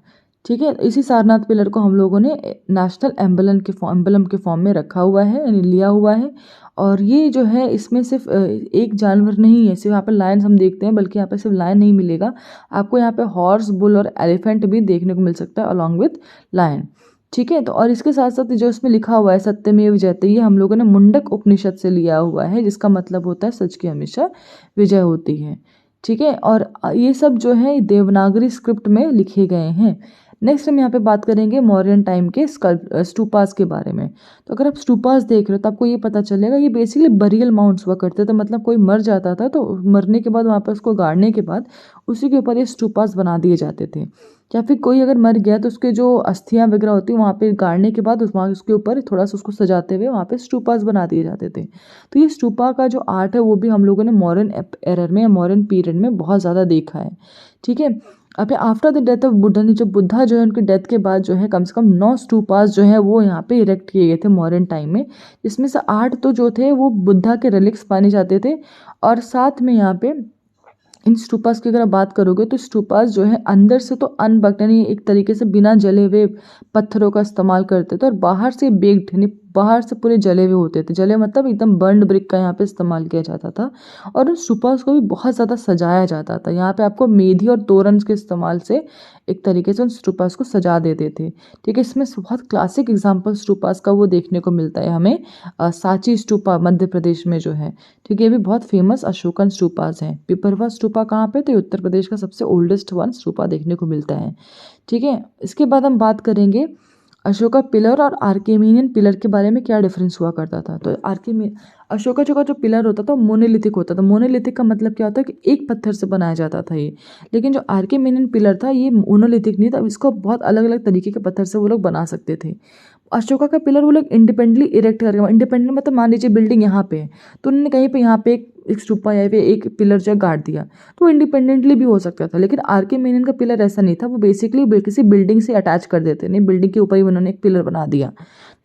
[SPEAKER 2] ठीक है, इसी सारनाथ पिलर को हम लोगों ने नेशनल एम्बलम के फॉर्म में रखा हुआ है, यानी लिया हुआ है। और ये जो है इसमें सिर्फ एक जानवर नहीं है, सिर्फ यहाँ पे लायन हम देखते हैं, बल्कि यहाँ पे सिर्फ लायन नहीं मिलेगा आपको, यहाँ पे हॉर्स, बुल और एलिफेंट भी देखने को मिल सकता है अलॉन्ग विथ लायन। ठीक है, तो और इसके साथ साथ जो इसमें लिखा हुआ है सत्यमेव जयते, ये हम लोगों ने मुंडक उपनिषद से लिया हुआ है, जिसका मतलब होता है सच की हमेशा विजय होती है। ठीक है, और ये सब जो है देवनागरी स्क्रिप्ट में लिखे गए हैं। नेक्स्ट हम यहाँ पे बात करेंगे मौर्यन टाइम के स्टूपास के बारे में। तो अगर आप स्टूपास देख रहे हो तो आपको ये पता चलेगा ये बेसिकली बरियल माउंट्स हुआ करते थे। मतलब कोई मर जाता था तो मरने के बाद वहाँ पर उसको गाड़ने के बाद उसी के ऊपर ये स्टूपास बना दिए जाते थे। या फिर कोई अगर मर गया तो उसके जो अस्थियां वगैरह होती है वहाँ पे गाड़ने के बाद वहाँ उसके ऊपर थोड़ा सा उसको सजाते हुए वहाँ पे स्टूपास बना दिए जाते थे। तो ये स्टूपा का जो आर्ट है वो भी हम लोगों ने मॉडर्न एरर में या मॉडर्न पीरियड में बहुत ज़्यादा देखा है। ठीक है, अब after the death of Buddha ने, जब बुद्धा जो है उनकी डेथ के बाद जो है कम से कम 9 स्टूपास जो है वो यहाँ पे इरेक्ट किए गए थे मॉडर्न टाइम में। जिसमें से 8 तो जो थे वो बुद्धा के रिलिक्स माने जाते थे। और साथ में यहाँ पे इन स्टूपास की अगर आप बात करोगे तो स्टूपास जो है अंदर से तो अनबक्ड यानी एक तरीके से बिना जले हुए पत्थरों का इस्तेमाल करते थे और बाहर से बेक्ड यानी बाहर से पूरे जले हुए होते थे। जले मतलब एकदम बर्न्ड ब्रिक का यहाँ पे इस्तेमाल किया जाता था और उन स्टूपास को भी बहुत ज़्यादा सजाया जाता था। यहाँ पे आपको मेधी और तोरण के इस्तेमाल से एक तरीके से उन स्टूपास को सजा देते थे। ठीक है, इसमें बहुत क्लासिक एग्जाम्पल स्टूपास का वो देखने को मिलता है हमें सांची स्टूपा मध्य प्रदेश में जो है। ठीक है, ये भी बहुत फेमस अशोकन स्टूपास हैं। पिपरवा स्टूपा कहाँ पे, तो ये उत्तर प्रदेश का सबसे ओल्डेस्ट वन स्टूपा देखने को मिलता है। ठीक है, इसके बाद हम बात करेंगे अशोका पिलर और आर्केमिनियन पिलर के बारे में क्या डिफरेंस हुआ करता था। तो अशोका का जो पिलर होता था वो मोनोलिथिक होता था। मोनोलिथिक का मतलब क्या होता है कि एक पत्थर से बनाया जाता था ये। लेकिन जो आर्केमिनियन पिलर था ये मोनोलिथिक नहीं था, इसको बहुत अलग अलग तरीके के पत्थर से वो लोग बना सकते थे। अशोका का पिलर वो लोग इंडिपेंडेंटली इरेक्ट करके, इंडिपेंडेंट मतलब मान लीजिए बिल्डिंग यहाँ पे है तो उन्होंने कहीं पे यहाँ पे एक स्टूपा या फिर एक पिलर जो गाड़ दिया तो इंडिपेंडेंटली भी हो सकता था। लेकिन आर्केमिनियन का पिलर ऐसा नहीं था, वो बेसिकली किसी बिल्डिंग से अटैच कर देते, नहीं बिल्डिंग के ऊपर ही उन्होंने एक पिलर बना दिया।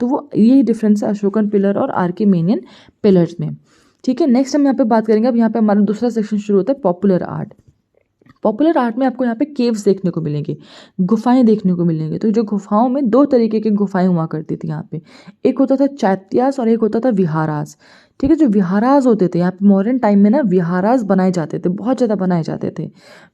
[SPEAKER 2] तो वो यही डिफरेंस है अशोकन पिलर और आर्केमिनियन पिलर्स में। ठीक है, नेक्स्ट हम यहाँ पे बात करेंगे। अब यहाँ पे हमारा दूसरा सेक्शन शुरू होता है पॉपुलर आर्ट। पॉपुलर आर्ट में आपको यहाँ पे केव्स देखने को मिलेंगे, गुफाएं देखने को मिलेंगे। तो जो गुफाओं में 2 तरीके की गुफाएं हुआ करती थी यहाँ पे, एक होता था चैत्यास और एक होता था विहारास। ठीक है, जो विहारास होते थे यहाँ पे मॉडर्न टाइम में ना विहारास बनाए जाते थे, बहुत ज़्यादा बनाए जाते थे।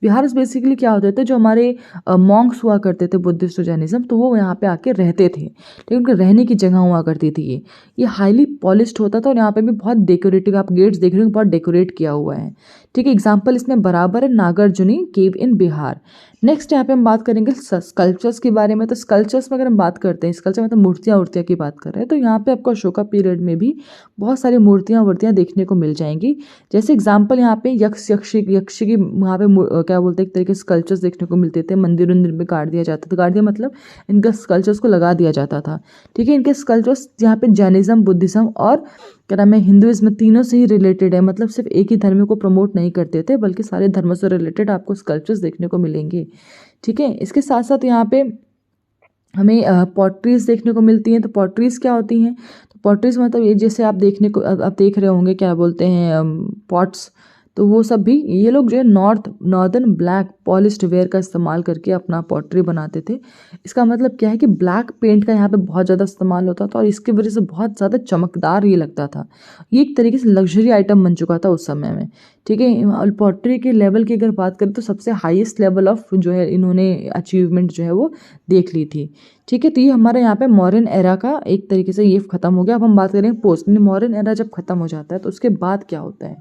[SPEAKER 2] विहारास बेसिकली क्या होते थे, जो हमारे मॉन्क्स हुआ करते थे बुद्धिस्ट जैनिज्म, तो वो यहाँ पे आके रहते थे। लेकिन उनके रहने की जगह हुआ करती थी ये हाईली पॉलिश्ड होता था और यहाँ पे भी बहुत डेकोरेटिव, आप गेट्स देख रहे हो बहुत डेकोरेट किया हुआ है। ठीक है, एग्जाम्पल इसमें बराबर है नागार्जुनी केव इन बिहार। नेक्स्ट यहाँ पे हम बात करेंगे स्कल्पचर्स के बारे में। तो स्कल्पचर्स में अगर हम बात करते हैं, स्कल्पचर मतलब मूर्तियाँ की बात कर रहे हैं, तो यहाँ पे आपको अशोका पीरियड में भी बहुत सारी मूर्तियाँ देखने को मिल जाएंगी। जैसे एग्जाम्पल यहाँ पे यक्ष की यहाँ पे क्या बोलते हैं एक तरीके से स्कल्पचर्स देखने को मिलते थे। मंदिर में गाड़ दिया जाता था, गाड़ दिया मतलब इनका स्कल्पचर्स को लगा दिया जाता था। ठीक है, इनके स्कल्पचर्स यहाँ पे जैनिज्म, बुद्धिज्म और क्या नाम है, हिंदुइज्म तीनों से ही रिलेटेड है, मतलब सिर्फ एक ही धर्म को प्रमोट नहीं करते थे बल्कि सारे धर्मों से रिलेटेड आपको स्कल्पचर्स देखने को मिलेंगे। ठीक है, इसके साथ साथ यहाँ पे हमें पॉटरीज देखने को मिलती हैं। तो पॉटरीज क्या होती हैं? तो पॉटरीज मतलब ये जैसे आप देखने को आप देख रहे होंगे, क्या बोलते हैं, पॉट्स। तो वो सब भी ये लोग जो है नॉर्दर्न ब्लैक पॉलिश्ड वेयर का इस्तेमाल करके अपना पॉटरी बनाते थे। इसका मतलब क्या है कि ब्लैक पेंट का यहाँ पे बहुत ज़्यादा इस्तेमाल होता था और इसकी वजह से बहुत ज़्यादा चमकदार ये लगता था। ये एक तरीके से लग्जरी आइटम बन चुका था उस समय में। ठीक है, और पॉटरी के लेवल की अगर बात करें तो सबसे हाईएस्ट लेवल ऑफ जो है इन्होंने अचीवमेंट जो है वो देख ली थी। ठीक है, तो ये हमारे यहाँ पे मॉडर्न एरा का एक तरीके से ये खत्म हो गया। अब हम बात करें पोस्ट मॉडर्न एरा जब खत्म हो जाता है तो उसके बाद क्या होता है?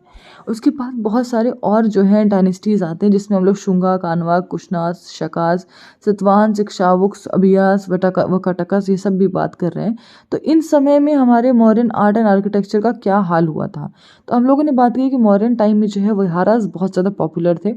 [SPEAKER 2] उसके बाद बहुत सारे और जो है डायनेस्टीज आते हैं जिसमें हम लोग शुंगा, कान्वा, कुशनास, शकास, सतवाहन, शिक्षावुक्स, अभियास, वकटकस ये सब भी बात कर रहे हैं। तो इन समय में हमारे मॉडर्न आर्ट एंड आर्किटेक्चर का क्या हाल हुआ था? तो हम लोगों ने बात की कि मॉडर्न टाइम में जो है विहारास बहुत ज़्यादा पॉपुलर थे।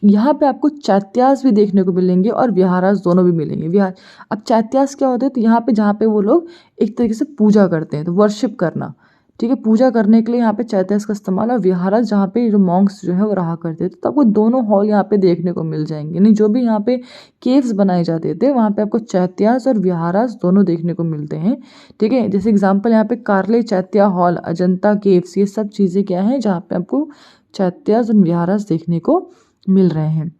[SPEAKER 2] यहाँ पे आपको चैत्यास भी देखने को मिलेंगे और विहारास दोनों भी मिलेंगे। विहार, अब चैत्यास क्या होते हैं? तो यहाँ पे जहाँ पे वो लोग एक तरीके से पूजा करते हैं, तो वर्शिप करना। ठीक है, पूजा करने के लिए यहाँ पे चैत्यास का इस्तेमाल, और विहारास जहाँ पे जो मॉन्क्स जो है वो रहा करते थे। तो आपको दोनों हॉल यहाँ पे देखने को मिल जाएंगे। यानी जो भी यहाँ पे केव्स बनाए जाते थे वहाँ पे आपको चैत्यास और विहारास दोनों देखने को मिलते हैं। ठीक है, जैसे एग्जाम्पल यहाँ पे कार्ले चैत्या हॉल, अजंता केव्स, ये सब चीज़ें क्या हैं जहाँ पे आपको चैत्यास और विहारास देखने को मिल रहे हैं।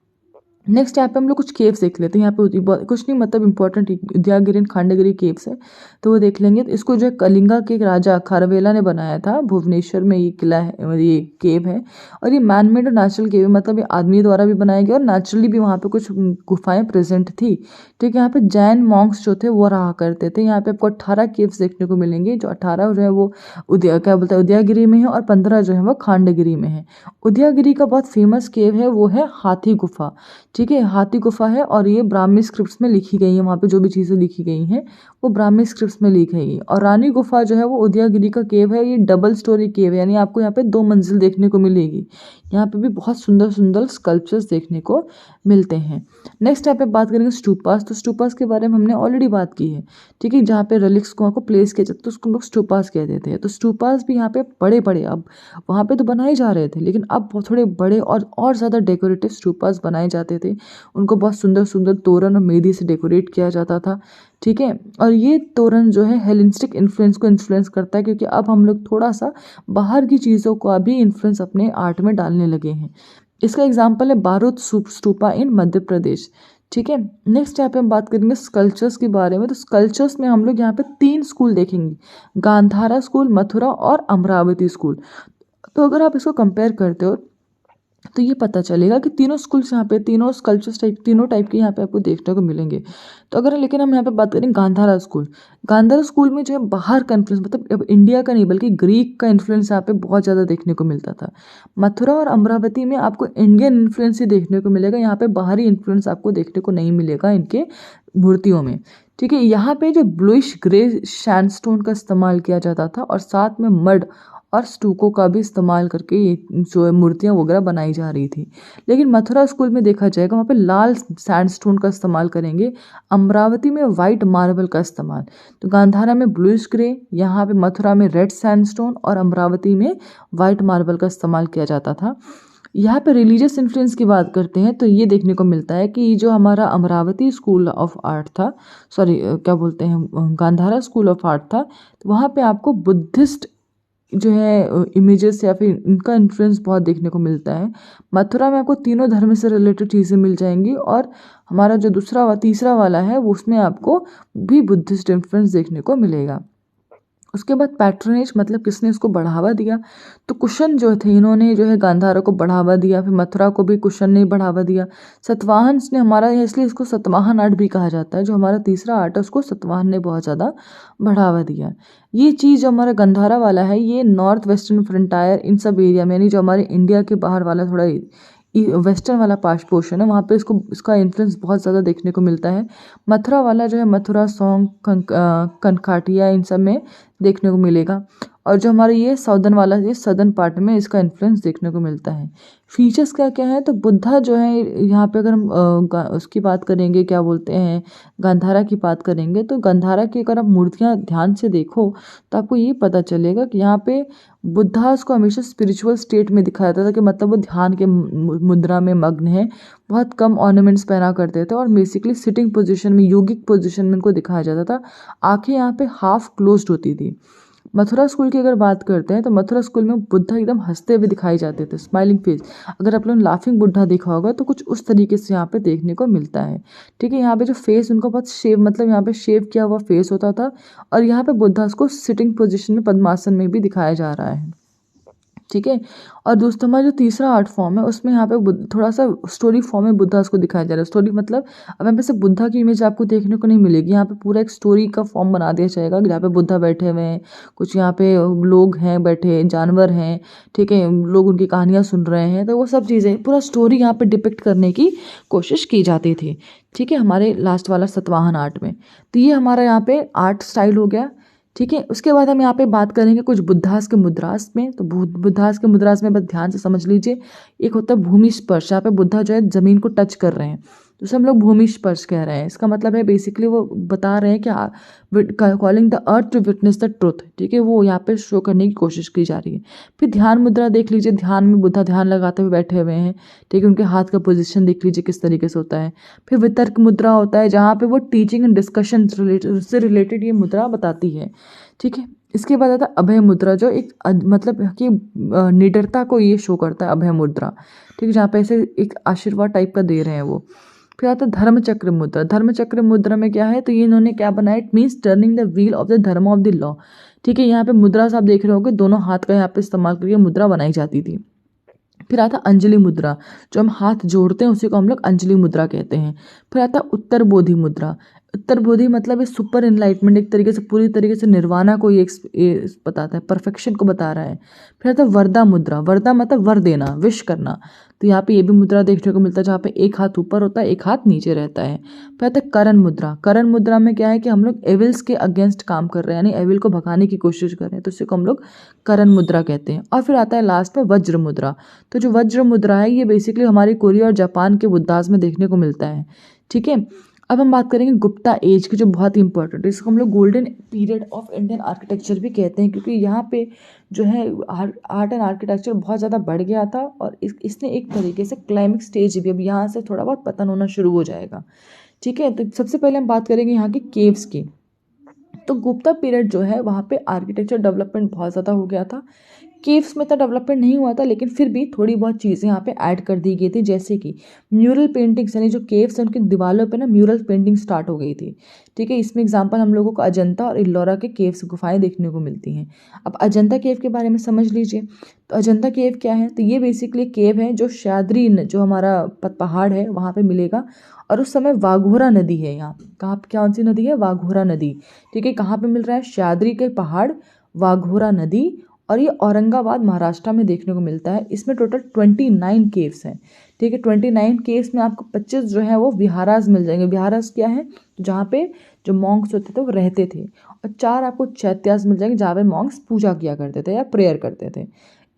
[SPEAKER 2] नेक्स्ट यहाँ पे हम लोग कुछ केव्स देख लेते हैं। यहाँ पे कुछ नहीं, मतलब important Udayagiri and Khandagiri caves है, तो वो देख लेंगे। तो इसको जो है कलिंगा के एक राजा खारवेला ने बनाया था। भुवनेश्वर में ये किला है, ये केव है, और ये मैनमेड और नेचुरल केव है, मतलब ये आदमी द्वारा भी बनाया गया और नेचुरली भी वहाँ पे कुछ गुफाएं प्रेजेंट थी। ठीक है, यहाँ पे जैन मॉन्क्स जो थे वो रहा करते थे। यहाँ पे आपको 18 केव्स देखने को मिलेंगे, जो 18 जो है वो क्या बोलते हैं उदयगिरी में है, और 15 जो है वो खांडगिरी में है। उदयगिरी का बहुत फेमस केव है वो है हाथी गुफा। ठीक है, हाथी गुफा है और ये ब्राह्मी स्क्रिप्ट्स में लिखी गई है। वहाँ पे जो भी चीज़ें लिखी गई हैं वो ब्राह्मी स्क्रिप्ट्स में लिखी गई है। और रानी गुफा जो है वो उदयगिरी का केव है। ये डबल स्टोरी केव है, यानी आपको यहाँ पे 2 मंजिल देखने को मिलेगी। यहाँ पे भी बहुत सुंदर सुंदर स्कल्पचर्स देखने को मिलते हैं। नेक्स्ट यहाँ पे बात करेंगे स्टूपास। तो स्टूपास के बारे में हमने ऑलरेडी बात की है। ठीक है, जहाँ पे रिलिक्स को प्लेस किया जाता है तो उसको हम लोग स्टूपास कहते थे। तो स्टूपास भी यहाँ पे बड़े बड़े, अब वहाँ पे तो बनाए जा रहे थे लेकिन अब बहुत थोड़े बड़े और ज़्यादा डेकोरेटिव स्टूपास बनाए जाते थे। उनको बहुत सुंदर सुंदर तोरण और मेहंदी से डेकोरेट किया जाता था। ठीक है, और ये तोरण जो है हेलेनिस्टिक इन्फ्लुएंस को इन्फ्लुएंस करता है, क्योंकि अब हम लोग थोड़ा सा बाहर की चीज़ों का भी इन्फ्लुएंस अपने आर्ट में डालने लगे हैं। इसका एग्जाम्पल है बारूद स्तूपा इन मध्य प्रदेश। ठीक है, नेक्स्ट यहाँ पे हम बात करेंगे स्कल्पचर्स के बारे में। तो स्कल्पचर्स में हम लोग यहाँ पे 3 स्कूल देखेंगे, गांधारा स्कूल, मथुरा और अमरावती स्कूल। तो अगर आप इसको कंपेयर करते हो तो ये पता चलेगा कि तीनों स्कूल्स यहाँ पे, तीनों स्कल्पचर्स टाइप, तीनों टाइप के यहाँ पे आपको देखने को मिलेंगे। तो अगर लेकिन हम यहाँ पे बात करें गांधारा स्कूल, गांधारा स्कूल में जो है बाहर का इन्फ्लुएंस, मतलब अब इंडिया का नहीं बल्कि ग्रीक का इन्फ्लुएंस यहाँ पे बहुत ज़्यादा देखने को मिलता था। मथुरा और अमरावती में आपको इंडियन इन्फ्लुएंस ही देखने को मिलेगा, यहाँ पे बाहरी इन्फ्लुएंस आपको देखने को नहीं मिलेगा इनके मूर्तियों में। ठीक है, यहाँ पे जो ब्लूइश ग्रे सैंडस्टोन का इस्तेमाल किया जाता था और साथ में मड और स्टूको का भी इस्तेमाल करके ये जो है मूर्तियाँ वगैरह बनाई जा रही थी। लेकिन मथुरा स्कूल में देखा जाएगा वहाँ पे लाल सैंडस्टोन का इस्तेमाल करेंगे, अमरावती में वाइट मार्बल का इस्तेमाल। तो गांधारा में ब्लूइश ग्रे, यहाँ पे मथुरा में रेड सैंडस्टोन और अमरावती में वाइट मार्बल का इस्तेमाल किया जाता था। यहाँ पे रिलीजियस इन्फ्लुएंस की बात करते हैं तो ये देखने को मिलता है कि जो हमारा अमरावती स्कूल ऑफ आर्ट था, सॉरी क्या बोलते हैं गांधारा स्कूल ऑफ आर्ट था, तो वहाँ पे आपको बुद्धिस्ट जो है इमेजेस या फिर इनका इन्फ्लुएंस बहुत देखने को मिलता है। मथुरा में आपको तीनों धर्म से रिलेटेड चीज़ें मिल जाएंगी, और हमारा जो तीसरा वाला है वो उसमें आपको भी बुद्धिस्ट इन्फ्लुएंस देखने को मिलेगा। उसके बाद पैट्रनेज, मतलब किसने इसको बढ़ावा दिया? तो कुशन जो थे इन्होंने जो है गांधारा को बढ़ावा दिया, फिर मथुरा को भी कुशन ने बढ़ावा दिया। सतवाहन ने हमारा, इसलिए इसको सतवाहन आर्ट भी कहा जाता है, जो हमारा तीसरा आर्ट है उसको सतवाहन ने बहुत ज़्यादा बढ़ावा दिया। ये चीज़ जो हमारा गंधारा वाला है ये नॉर्थ वेस्टर्न फ्रंटायर इन सब एरिया में, यानी जो हमारे इंडिया के बाहर वाला थोड़ा वेस्टर्न वाला पोर्शन है वहाँ पे इसका इन्फ्लुएंस बहुत ज़्यादा देखने को मिलता है। मथुरा वाला जो है मथुरा सॉन्ग, कनकाटिया इन सब में देखने को मिलेगा। और जो हमारा ये साउदर्न वाला, ये सदर्न पार्ट में इसका इन्फ्लुएंस देखने को मिलता है। फीचर्स क्या क्या है, तो बुद्धा जो है यहाँ पे अगर हम उसकी बात करेंगे, क्या बोलते हैं, गांधारा की बात करेंगे, तो गांधारा की अगर आप मूर्तियाँ ध्यान से देखो तो आपको ये पता चलेगा कि यहाँ पे बुद्धा उसको हमेशा स्पिरिचुअल स्टेट में दिखाया जाता था, कि मतलब वो ध्यान के मुद्रा में मग्न है। बहुत कम ऑर्नामेंट्स पहना करते थे और बेसिकली सिटिंग पोजीशन में, योगिक पोजीशन में उनको दिखाया जाता था। आंखें यहाँ पे हाफ क्लोज्ड होती थी। मथुरा स्कूल की अगर बात करते हैं तो मथुरा स्कूल में बुद्धा एकदम हंसते हुए दिखाई जाते थे, स्माइलिंग फेस। अगर आप लोगों ने लाफिंग बुद्धा देखा होगा तो कुछ उस तरीके से यहाँ पे देखने को मिलता है। ठीक है, यहाँ पे जो फेस उनका बहुत शेव, मतलब यहाँ पे शेव किया हुआ फेस होता था। और यहाँ पे बुद्धा को सिटिंग पोजिशन में, पद्मासन में भी दिखाया जा रहा है। ठीक है, और दोस्तों हमारा जो तीसरा आर्ट फॉर्म है उसमें यहाँ पे थोड़ा सा स्टोरी फॉर्म में बुद्धा को दिखाया जा रहा है। स्टोरी मतलब अब यहाँ पे सिर्फ बुद्धा की इमेज आपको देखने को नहीं मिलेगी, यहाँ पे पूरा एक स्टोरी का फॉर्म बना दिया जाएगा। जहाँ पे बुद्धा बैठे हुए हैं, कुछ यहाँ पे लोग हैं बैठे, जानवर हैं, ठीक है, लोग उनकी कहानियाँ सुन रहे हैं, तो वो सब चीज़ें पूरा स्टोरी यहाँ पे डिपिक्ट करने की कोशिश की जाती थी। ठीक है, हमारे लास्ट वाला सतवाहन आर्ट में। तो ये हमारा यहाँ पे आर्ट स्टाइल हो गया। ठीक है, उसके बाद हम यहाँ पे बात करेंगे कुछ बुद्धास के मुद्रास में। तो बुद्धास के मुद्रास में बस ध्यान से समझ लीजिए। एक होता है भूमि स्पर्श, यहाँ पे बुद्धा जो है जमीन को टच कर रहे हैं, तो उसे हम लोग भूमि स्पर्श कह रहे हैं। इसका मतलब है बेसिकली वो बता रहे हैं कि calling the earth to witness the truth. ठीक है, वो यहाँ पे शो करने की कोशिश की जा रही है। फिर ध्यान मुद्रा देख लीजिए, ध्यान में बुद्धा ध्यान लगाते हुए बैठे हुए हैं। ठीक है, उनके हाथ का पोजीशन देख लीजिए किस तरीके से होता है। फिर वितर्क मुद्रा होता है, जहाँ पे वो टीचिंग एंड डिस्कशन से रिलेटेड ये मुद्रा बताती है। ठीक है, इसके बाद आता है अभय मुद्रा, जो एक मतलब कि निडरता को ये शो करता है, अभय मुद्रा। ठीक है, जहाँ पे ऐसे एक आशीर्वाद टाइप का दे रहे हैं वो। फिर आता है धर्म चक्र मुद्रा। धर्म चक्र मुद्रा में क्या है, तो ये इन्होंने क्या बनाया, it means turning the wheel of the धर्म ऑफ द लॉ। ठीक है, यहाँ पे मुद्रा से आप देख रहे होगे दोनों हाथ का यहाँ पे इस्तेमाल करके मुद्रा बनाई जाती थी। फिर आता अंजलि मुद्रा, जो हम हाथ जोड़ते हैं उसी को हम लोग अंजलि मुद्रा कहते हैं। फिर आता उत्तर बोधि मुद्रा। उत्तर बोधि मतलब ये सुपर एनलाइटमेंट, एक तरीके से पूरी तरीके से निर्वाणा को ये बताता है, परफेक्शन को बता रहा है। फिर आता वरदा मुद्रा। वरदा मतलब वर देना, विश करना। तो यहाँ पे ये भी मुद्रा देखने को मिलता है, जहाँ पे एक हाथ ऊपर होता है, एक हाथ नीचे रहता है। फिर आता है करण मुद्रा। करण मुद्रा में क्या है कि हम लोग एविल्स के अगेंस्ट काम कर रहे हैं, यानी एविल को भगाने की कोशिश कर रहे हैं, तो इसी को हम लोग करण मुद्रा कहते हैं। और फिर आता है लास्ट में वज्र मुद्रा। तो जो वज्र मुद्रा है ये बेसिकली हमारी कोरिया और जापान के बुद्धास में देखने को मिलता है। ठीक है, अब हम बात करेंगे गुप्ता एज की, जो बहुत ही इंपॉर्टेंट है। इसको हम लोग golden period of Indian architecture भी कहते हैं, क्योंकि यहाँ पे जो है आर्ट एंड आर्किटेक्चर बहुत ज़्यादा बढ़ गया था और इसने एक तरीके से क्लाइमेक्स स्टेज भी, अब यहाँ से थोड़ा बहुत पतन होना शुरू हो जाएगा। ठीक है, तो सबसे पहले हम बात करेंगे यहाँ की केव्स की। तो गुप्ता पीरियड जो है वहाँ पे आर्किटेक्चर डेवलपमेंट बहुत ज़्यादा हो गया था। केव्स में इतना डेवलपमेंट नहीं हुआ था, लेकिन फिर भी थोड़ी बहुत चीज़ें यहाँ पे ऐड कर दी गई थी, जैसे कि म्यूरल पेंटिंग्स, यानी जो केव्स हैं उनकी दीवारों पे ना म्यूरल पेंटिंग स्टार्ट हो गई थी। ठीक है, इसमें एग्जांपल हम लोगों को अजंता और इल्लोरा के केव्स गुफाएं देखने को मिलती हैं। अब अजंता केव के बारे में समझ लीजिए। तो अजंता केव क्या है, तो ये बेसिकली केव है जो सह्याद्री जो हमारा पहाड़ है वहाँ पे मिलेगा। और उस समय वाघोरा नदी है यहाँ, कहाँ, कौन सी नदी है, वाघोरा नदी। ठीक है, कहाँ पे मिल रहा है, सह्याद्री के पहाड़, वाघोरा नदी। और ये औरंगाबाद महाराष्ट्र में देखने को मिलता है। इसमें टोटल 29 केव्स हैं। ठीक है, 29 केव्स में आपको 25 जो है वो विहारास मिल जाएंगे। विहारास क्या है, जहाँ पे जो मॉन्क्स होते थे वो रहते थे। और 4 आपको चैत्यास मिल जाएंगे, जहाँ पे मॉन्क्स पूजा किया करते थे या प्रेयर करते थे।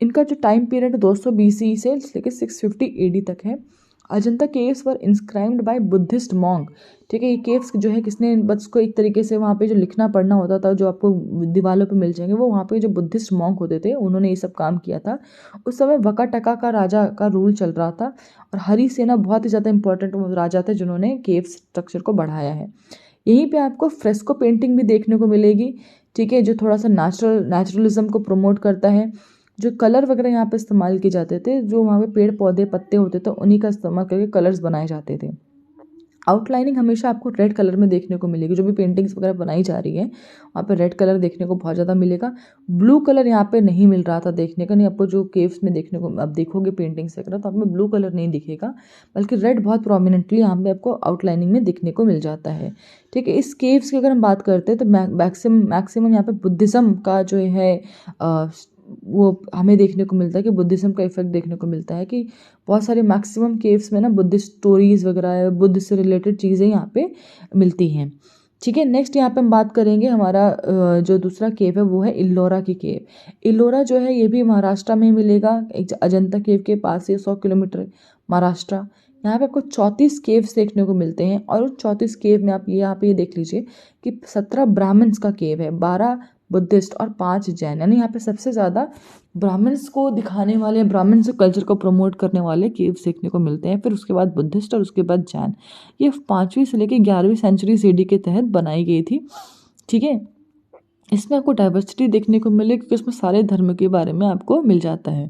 [SPEAKER 2] इनका जो टाइम पीरियड 200 BC से लेकर 650 AD तक है। Ajanta caves were inscribed by Buddhist monk. ठीक है, ये केव्स जो है किसने, बस को एक तरीके से वहाँ पे जो लिखना पढ़ना होता था, जो आपको दीवारों पे मिल जाएंगे, वो वहाँ पे जो बुद्धिस्ट मॉन्क होते थे उन्होंने ये सब काम किया था। उस समय वकाटका का राजा का रूल चल रहा था, और हरिसेना बहुत ही ज़्यादा इंपॉर्टेंट राजा थे जिन्होंने केव स्ट्रक्चर को बढ़ाया है। यहीं पे आपको फ्रेस्को पेंटिंग भी देखने को मिलेगी। ठीक है, जो थोड़ा सा नेचुरलिज्म को प्रमोट करता है। जो कलर वगैरह यहाँ पे इस्तेमाल किए जाते थे, जो वहाँ पे पेड़ पौधे पत्ते होते थे उन्हीं का इस्तेमाल करके कलर्स बनाए जाते थे। आउटलाइनिंग हमेशा आपको रेड कलर में देखने को मिलेगी। जो भी पेंटिंग्स वगैरह बनाई जा रही है वहाँ पे रेड कलर देखने को बहुत ज़्यादा मिलेगा। ब्लू कलर यहाँ पे नहीं मिल रहा था देखने का, नहीं आपको जो केव्स में देखने को, अब देखोगे पेंटिंग्स वगैरह तो आपको ब्लू कलर नहीं दिखेगा, बल्कि रेड बहुत प्रोमिनेंटली यहाँ पे आपको आउटलाइनिंग में दिखने को मिल जाता है। ठीक है, इस केव्स की अगर हम बात करते हैं तो मैक्सिमम यहाँ पे बुद्धिज़्म का जो है वो हमें देखने को मिलता है, कि बुद्धिज़्म का इफेक्ट देखने को मिलता है, कि बहुत सारे मैक्सिमम केव्स में ना बुद्धिस्ट स्टोरीज़ वगैरह, बुद्ध से रिलेटेड चीज़ें यहाँ पे मिलती हैं। ठीक है। नेक्स्ट यहाँ पे हम बात करेंगे हमारा जो दूसरा केव है वो है इल्लोरा की केव। इल्लोरा जो है ये भी महाराष्ट्र में मिलेगा, एक अजंता केव के पास ही 100 किलोमीटर महाराष्ट्र। यहाँ पे आपको 34 केव्स देखने को मिलते हैं और उन 34 केव में आप यहाँ पे ये देख लीजिए कि 17 ब्राह्मण्स का केव है, 12 बुद्धिस्ट और 5 जैन। यानी यहाँ पे सबसे ज़्यादा ब्राह्मण्स को दिखाने वाले, ब्राह्मण्स कल्चर को प्रमोट करने वाले केव्स देखने को मिलते हैं। फिर उसके बाद बुद्धिस्ट और उसके बाद जैन। ये 5वीं से लेकर 11वीं सेंचुरी सीडी के तहत बनाई गई थी। ठीक है। इसमें आपको डाइवर्सिटी देखने को मिले क्योंकि उसमें सारे धर्म के बारे में आपको मिल जाता है।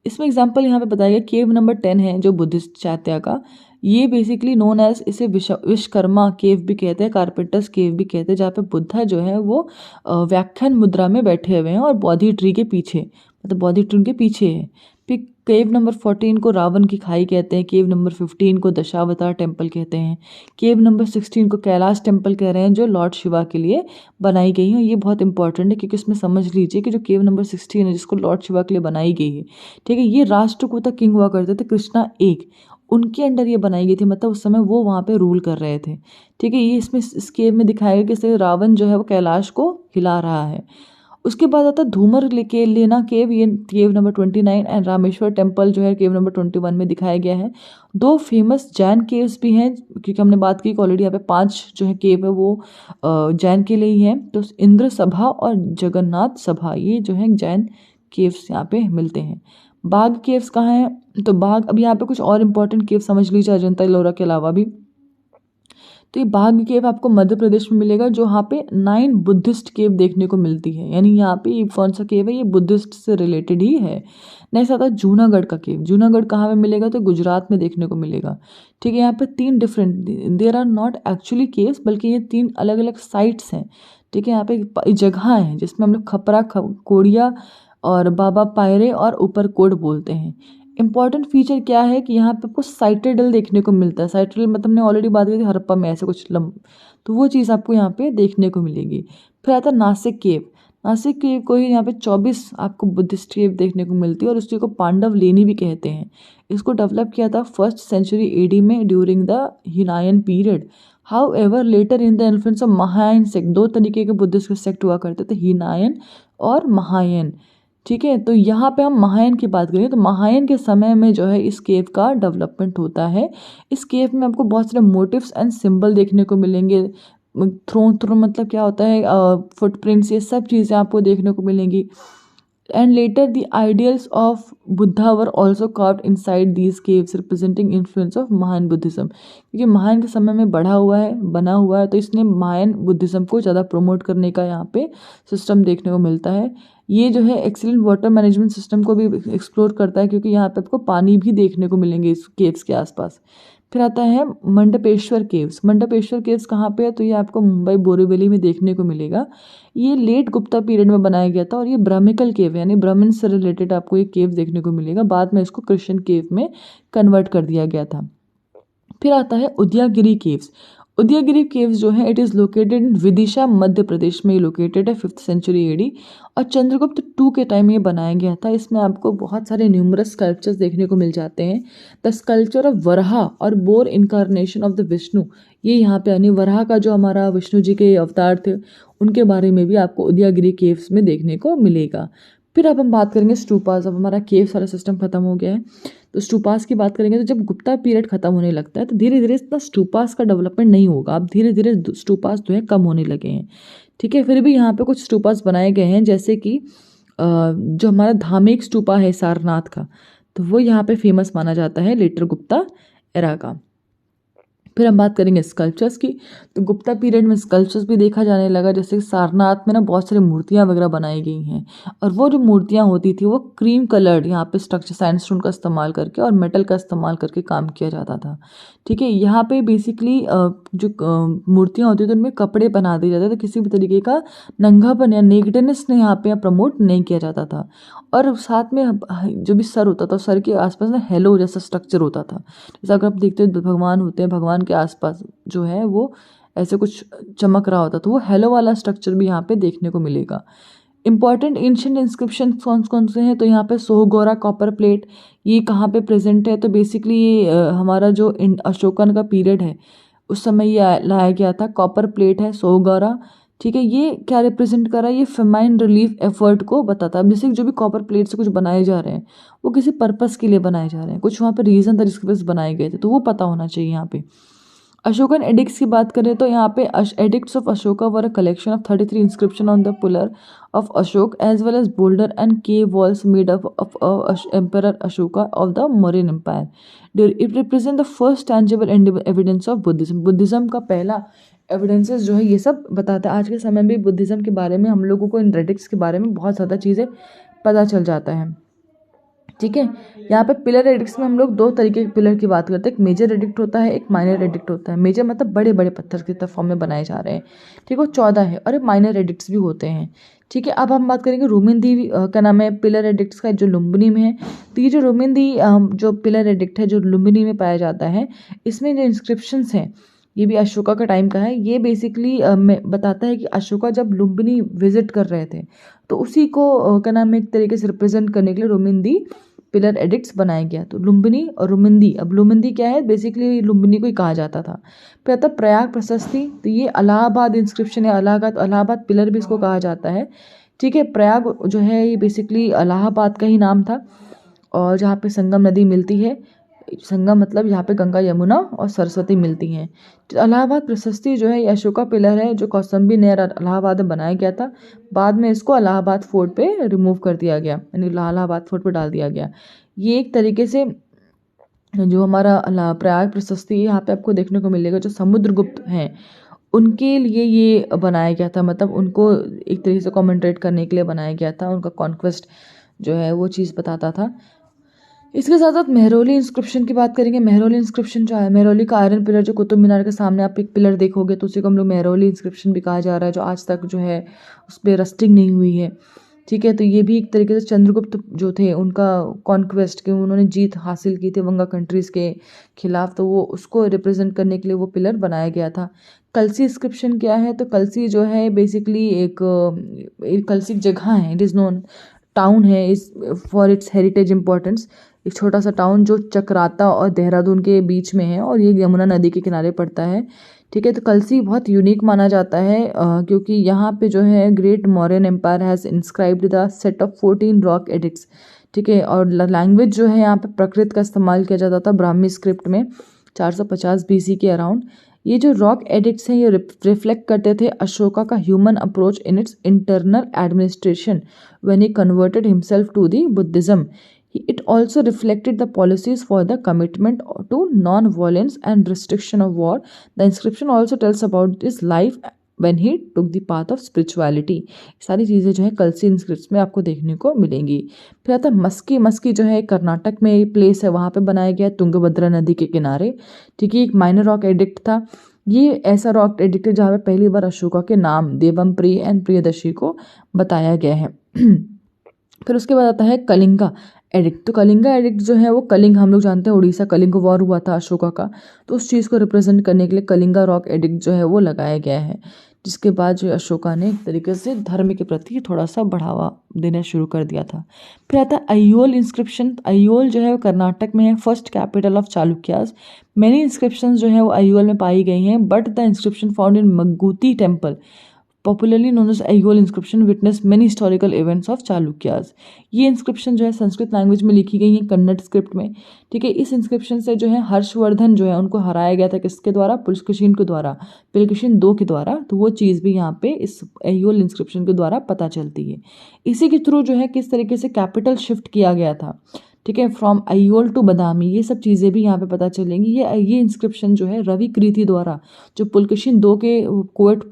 [SPEAKER 2] इसमें एग्जाम्पल यहाँ पे बताया गया केव नंबर 10 है जो बुद्धिस्ट चैत्या का। ये बेसिकली नोन एज, इसे विश्वकर्मा केव भी कहते हैं, कारपेंटर्स केव भी कहते हैं, जहाँ पे बुद्धा जो है वो व्याख्यान मुद्रा में बैठे हुए हैं और बोधि ट्री के पीछे, मतलब बोधि ट्री के पीछे है। फिर केव नंबर 14 को रावण की खाई कहते हैं, केव नंबर 15 को दशावतार टेम्पल कहते हैं, केव नंबर 16 को कैलाश टेम्पल कह रहे हैं जो लॉर्ड शिवा के लिए बनाई गई है। ये बहुत इंपॉर्टेंट है क्योंकि इसमें समझ लीजिए कि जो केव नंबर 16 है जिसको लॉर्ड शिवा के लिए बनाई गई है, ठीक है, ये राष्ट्रकूटा किंग हुआ करते थे कृष्णा एक, उनके अंडर ये बनाई गई थी, मतलब उस समय वो वहाँ पे रूल कर रहे थे। ठीक है। ये इसमें इस केव में दिखाया गया कि रावण जो है वो कैलाश को हिला रहा है। उसके बाद आता है धूमर के लेना केव, ये केव नंबर 29 एंड रामेश्वर टेम्पल जो है केव नंबर 21 में दिखाया गया है। 2 फेमस जैन केव्स भी हैं क्योंकि हमने बात की ऑलरेडी, यहाँ पे 5 जो है केव है वो जैन के लिए ही है। तो इंद्र सभा और जगन्नाथ सभा, ये जो है जैन केव्स यहाँ पे मिलते हैं। बाघ केव्स कहाँ हैं? तो बाघ, अब यहाँ पे कुछ और इंपॉर्टेंट केव समझ लीजिए अजंता एलोरा के अलावा भी। तो ये बाघ केव आपको मध्य प्रदेश में मिलेगा जो यहाँ पे 9 बुद्धिस्ट केव देखने को मिलती है। यानी यहाँ पे ये कौन सा केव है, ये बुद्धिस्ट से रिलेटेड ही है। नेक्स्ट आता है जूनागढ़ का केव। जूनागढ़ कहाँ पे मिलेगा? तो गुजरात में देखने को मिलेगा। ठीक है। यहाँ पे 3 different, there are not actually caves बल्कि ये 3 अलग अलग साइट्स हैं। ठीक है। यहाँ पे जगह है जिसमें हम लोग खपरा कोड़िया और बाबा पायरे और ऊपरकोट बोलते हैं। इंपॉर्टेंट फीचर क्या है कि यहाँ पे आपको साइटेडल देखने को मिलता है। साइटेडल मतलब हमने ऑलरेडी बात की थी हड़प्पा में ऐसे कुछ तो वो चीज़ आपको यहाँ पे देखने को मिलेगी। फिर आता है नासिक केव। नासिक केव को ही यहाँ पे 24 आपको बुद्धिस्ट केव देखने को मिलती है और उसी को पांडव लेनी भी कहते हैं। इसको डेवलप किया था 1st सेंचुरी AD में during the Hinayana period. However later in the influence of Mahayana sect, 2 तरीके के बुद्धिस्ट सेक्ट हुआ करते थे, हिनायन और महायान। ठीक है। तो यहाँ पे हम महायान की बात करें तो महायान के समय में जो है इस केव का डेवलपमेंट होता है। इस केव में आपको बहुत सारे मोटिव्स एंड सिंबल देखने को मिलेंगे। थ्रो मतलब क्या होता है, फुटप्रिंट्स, ये सब चीज़ें आपको देखने को मिलेंगी। And later the ideals of Buddha were also carved inside these caves representing influence of Mahayana Buddhism. क्योंकि महायान के समय में बना हुआ है तो इसने महायान बुद्धिज्म को ज़्यादा प्रमोट करने का यहाँ पे सिस्टम देखने को मिलता है। ये जो है एक्सीलेंट वाटर मैनेजमेंट सिस्टम को भी एक्सप्लोर करता है क्योंकि यहाँ पे आपको पानी भी देखने को मिलेंगे इस केव्स के आसपास। फिर आता है मंडपेश्वर केव्स। मंडपेश्वर केव्स कहाँ पे है? तो ये आपको मुंबई बोरीवली में देखने को मिलेगा। ये लेट गुप्ता पीरियड में बनाया गया था और ये ब्राह्मिकल केव है, यानी ब्राह्मण से रिलेटेड आपको ये केव देखने को मिलेगा। बाद में इसको क्रिश्चियन केव में कन्वर्ट कर दिया गया था। फिर आता है उदयगिरी केव्स। उदयगिरी केव्स जो है it is located in Vidisha Madhya Pradesh में, लोकेटेड है 5th सेंचुरी AD और चंद्रगुप्त 2 के टाइम ये बनाया गया था। इसमें आपको बहुत सारे न्यूमरस स्कल्पचर्स देखने को मिल जाते हैं। द स्कल्पचर ऑफ वराह और bore incarnation of the Vishnu, ये यहाँ पे यानी वराह का जो हमारा विष्णु जी के अवतार थे उनके बारे में भी आपको उदयगिरी केव्स में देखने को मिलेगा। फिर अब हम बात करेंगे स्टूपास। अब हमारा केव सारा सिस्टम खत्म हो गया है तो स्टूपास की बात करेंगे। तो जब गुप्ता पीरियड खत्म होने लगता है तो धीरे धीरे इतना स्टूपास का डेवलपमेंट नहीं होगा। अब धीरे धीरे स्टूपास जो है कम होने लगे हैं। ठीक है। फिर भी यहाँ पे कुछ स्टूपास बनाए गए हैं जैसे कि जो हमारा धामेक स्टूपा है सारनाथ का, तो वो यहाँ पे फेमस माना जाता है लेटर गुप्ता एरा का। फिर हम बात करेंगे स्कल्पचर्स की। तो गुप्ता पीरियड में स्कल्पचर्स भी देखा जाने लगा, जैसे सारनाथ में ना बहुत सारी मूर्तियाँ वगैरह बनाई गई हैं और वो जो मूर्तियाँ होती थी वो क्रीम कलर्ड यहाँ पे स्ट्रक्चर सैंडस्टोन का इस्तेमाल करके और मेटल का इस्तेमाल करके काम किया जाता था। ठीक है। यहाँ पे बेसिकली जो मूर्तियाँ होती थी उनमें कपड़े पहना दिए जाते थे, किसी भी तरीके का नंगापन या नेकेडनेस ने यहाँ पे प्रमोट नहीं किया जाता था। और साथ में जो भी सर होता था सर के आसपास ना हेलो जैसा स्ट्रक्चर होता था। जैसे अगर आप देखते हो भगवान होते हैं, भगवान के आसपास जो है वो ऐसे कुछ चमक रहा होता, तो वो हेलो वाला स्ट्रक्चर भी यहाँ पे देखने को मिलेगा। इंपॉर्टेंट एंशिएंट इंस्क्रिप्शन कौन कौन से हैं? तो यहाँ पे सोहगोरा कॉपर प्लेट, ये कहाँ पे प्रेजेंट है? तो बेसिकली ये हमारा जो अशोकन का पीरियड है उस समय ये लाया गया था। कॉपर प्लेट है 100 गौरा, ठीक है। ये क्या रिप्रेजेंट कर रहा है, ये फेमाइन रिलीफ एफर्ट को बताता है। अब जैसे जो भी कॉपर प्लेट से कुछ बनाए जा रहे हैं वो किसी पर्पस के लिए बनाए जा रहे हैं, कुछ वहाँ पे रीजन था जिसके वजह से बनाए गए थे, तो वो पता होना चाहिए यहाँ पे। अशोकन एडिक्ट्स की बात करें तो यहाँ पे edicts of Ashoka were a collection of 33 inscription on the pillar of Ashok as well as boulder and cave walls made of emperor Ashoka of the Mauryan empire. It represent the first tangible evidence of Buddhism. Buddhism का पहला evidences जो है ये सब बताता है। आज के समय में बुद्धिज्म के बारे में हम लोगों को इन रेडिक्स के बारे में बहुत ज़्यादा चीज़ें पता चल जाता है, ठीक है। यहाँ पे पिलर एडिक्ट्स में हम लोग दो तरीके के पिलर की बात करते हैं, एक मेजर एडिक्ट होता है, एक माइनर एडिक्ट होता है। मेजर मतलब बड़े बड़े पत्थर की तरह फॉर्म में बनाए जा रहे हैं, ठीक है, वो 14 है, और माइनर एडिक्ट्स भी होते हैं, ठीक है। अब हम बात करेंगे रुमिंदी क्या नाम है पिलर एडिक्ट्स का, जो लुम्बिनी में है। तो ये जो रुमिंदी जो पिलर एडिक्ट है जो लुम्बिनी में पाया जाता है, इसमें जो इंस्क्रिप्शंस हैं ये भी अशोका का टाइम का है। ये बेसिकली बताता है कि अशोका जब लुम्बिनी विजिट कर रहे थे तो उसी को क्या नाम है एक तरीके से रिप्रेजेंट करने के लिए रुमिंदी पिलर एडिक्ट्स बनाया गया। तो लुम्बिनी और रुमिंदी, अब लुम्बिनी क्या है, बेसिकली लुम्बिनी को ही कहा जाता था। फिर आता प्रयाग प्रशस्ति, तो ये इलाहाबाद इंस्क्रिप्शन है, इलाहाबाद पिलर भी इसको कहा जाता है, ठीक है। प्रयाग जो है ये बेसिकली इलाहाबाद का ही नाम था, और जहाँ पे संगम नदी मिलती है, संगम मतलब यहाँ पे गंगा यमुना और सरस्वती मिलती हैं। तो इलाहाबाद प्रशस्ति जो है ये अशोका पिलर है जो कौसम्बी नहर इलाहाबाद में बनाया गया था। बाद में इसको इलाहाबाद फोर्ट पे रिमूव कर दिया गया, यानी इलाहाबाद फोर्ट पे डाल दिया गया। ये एक तरीके से जो हमारा प्रयाग प्रशस्ति यहाँ पे आपको देखने को मिलेगा, जो समुद्रगुप्त हैं उनके लिए ये बनाया गया था, मतलब उनको एक तरीके से कमेंटेट करने के लिए बनाया गया था, उनका कॉन्क्वेस्ट जो है वो चीज़ बताता था। इसके साथ साथ मेहरौली इंस्क्रिप्शन की बात करेंगे। मेहरौली इंस्क्रिप्शन जो है, मेहरौली का आयरन पिलर जो कुतुब मीनार के सामने आप एक पिलर देखोगे तो उसी को हम लोग मेहरौली इंस्क्रिप्शन भी कहा जा रहा है, जो आज तक जो है उस पर रस्टिंग नहीं हुई है, ठीक है। तो ये भी एक तरीके से चंद्रगुप्त जो थे उनका कॉन्क्वेस्ट के उन्होंने जीत हासिल की थी वंगा कंट्रीज़ के खिलाफ, तो वो उसको रिप्रेजेंट करने के लिए वो पिलर बनाया गया था। कलसी इंस्क्रिप्शन क्या है, तो कलसी जो है बेसिकली एक कलसी जगह है, इट इज़ नोन टाउन है इस फॉर इट्स हेरिटेज इंपॉर्टेंस। एक छोटा सा टाउन जो चक्राता और देहरादून के बीच में है, और ये यमुना नदी के किनारे पड़ता है, ठीक है। तो कलसी बहुत यूनिक माना जाता है क्योंकि यहाँ पे जो है great Mauryan empire has inscribed the set of 14 rock edicts, ठीक है। और लैंग्वेज जो है यहाँ पे प्रकृत का इस्तेमाल किया जाता था ब्राह्मी स्क्रिप्ट में 450 BC के अराउंड। ये जो रॉक एडिक्ट्स हैं ये रिफ्लेक्ट करते थे अशोका का human approach in its internal administration when he converted himself to the Buddhism. It also reflected the policies for the commitment to non-violence and restriction of war. The inscription also tells about his life when he took the path of spirituality. सारी चीज़ें जो है कलसी inscription में आपको देखने को मिलेंगी। फिर आता है मस्की। मस्की जो है कर्नाटक में प्लेस है, वहाँ पे बनाया गया तुंगभद्रा नदी के किनारे, ठीक है। एक माइनर रॉक एडिक्ट था। ये ऐसा रॉक एडिक्ट है जहाँ पे पहली बार अशोका के नाम देवम प्रिय एंड प्रियदर्शी को बताया गया है। फिर उसके बाद आता है कलिंगा एडिक्ट। तो कलिंगा एडिक्ट जो है वो कलिंग, हम लोग जानते हैं उड़ीसा कलिंग वॉर हुआ था अशोका का, तो उस चीज़ को रिप्रेजेंट करने के लिए कलिंगा रॉक एडिक्ट जो है वो लगाया गया है, जिसके बाद जो अशोका ने एक तरीके से धर्म के प्रति थोड़ा सा बढ़ावा देना शुरू कर दिया था। फिर आता है अयोल इंस्क्रिप्शन। अयोल जो है वो कर्नाटक में है, first capital of Chalukyas. Many inscription जो है वो अयोल में पाई गई हैं, but the inscription found in Meguti temple popularly known as Aihole inscription witness many historical events of Chalukyas. ये इंस्क्रिप्शन जो है संस्कृत लैंग्वेज में लिखी गई है, कन्नड़ स्क्रिप्ट में, ठीक है। इस इंस्क्रिप्शन से जो है हर्षवर्धन जो है उनको हराया गया था, किसके द्वारा, पुलकेशिन के द्वारा, पुलकेशिन II के द्वारा। तो वो चीज़ भी यहाँ पे इस अयोल इंस्क्रिप्शन के द्वारा पता चलती है। इसी के थ्रू जो है किस तरीके से कैपिटल शिफ्ट किया गया था, ठीक है, फ्रॉम अयोल टू बदामी, ये सब चीज़ें भी यहाँ पे पता चलेंगी। ये इंस्क्रिप्शन जो है रवि कृति द्वारा, जो पुलकेशिन II के कोर्ट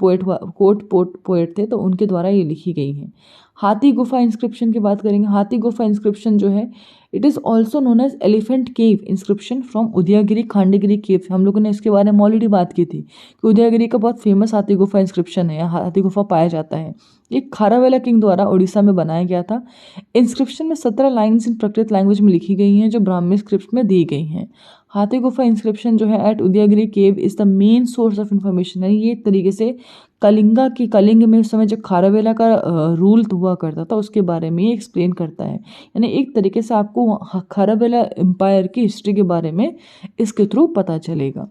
[SPEAKER 2] पोएट थे, तो उनके द्वारा ये लिखी गई है। हाथी गुफा इंस्क्रिप्शन की बात करेंगे। हाथी गुफा इंस्क्रिप्शन जो है it is also known as elephant cave inscription from Udayagiri Khandagiri cave. हम लोगों ने इसके बारे में ऑलरेडी बात की थी कि उदयगिरी का बहुत फेमस हाथी गुफा इंस्क्रिप्शन है, यहाँ हाथी गुफा पाया जाता है। ये खारावेला किंग द्वारा उड़ीसा में बनाया गया था। इंस्क्रिप्शन में 17 लाइन्स इन प्रकृत लैंग्वेज में लिखी गई हैं जो ब्राह्मी स्क्रिप्ट में दी गई हैं। हाथी गुफा इंस्क्रिप्शन जो है at Udayagiri cave is the main source of information, यानी ये एक तरीके से कलिंग में उस समय जो खारावेला का रूल हुआ करता था उसके बारे में ये एक्सप्लेन करता है, यानी एक तरीके से आपको खारावेला एम्पायर की हिस्ट्री के बारे में इसके थ्रू पता चलेगा।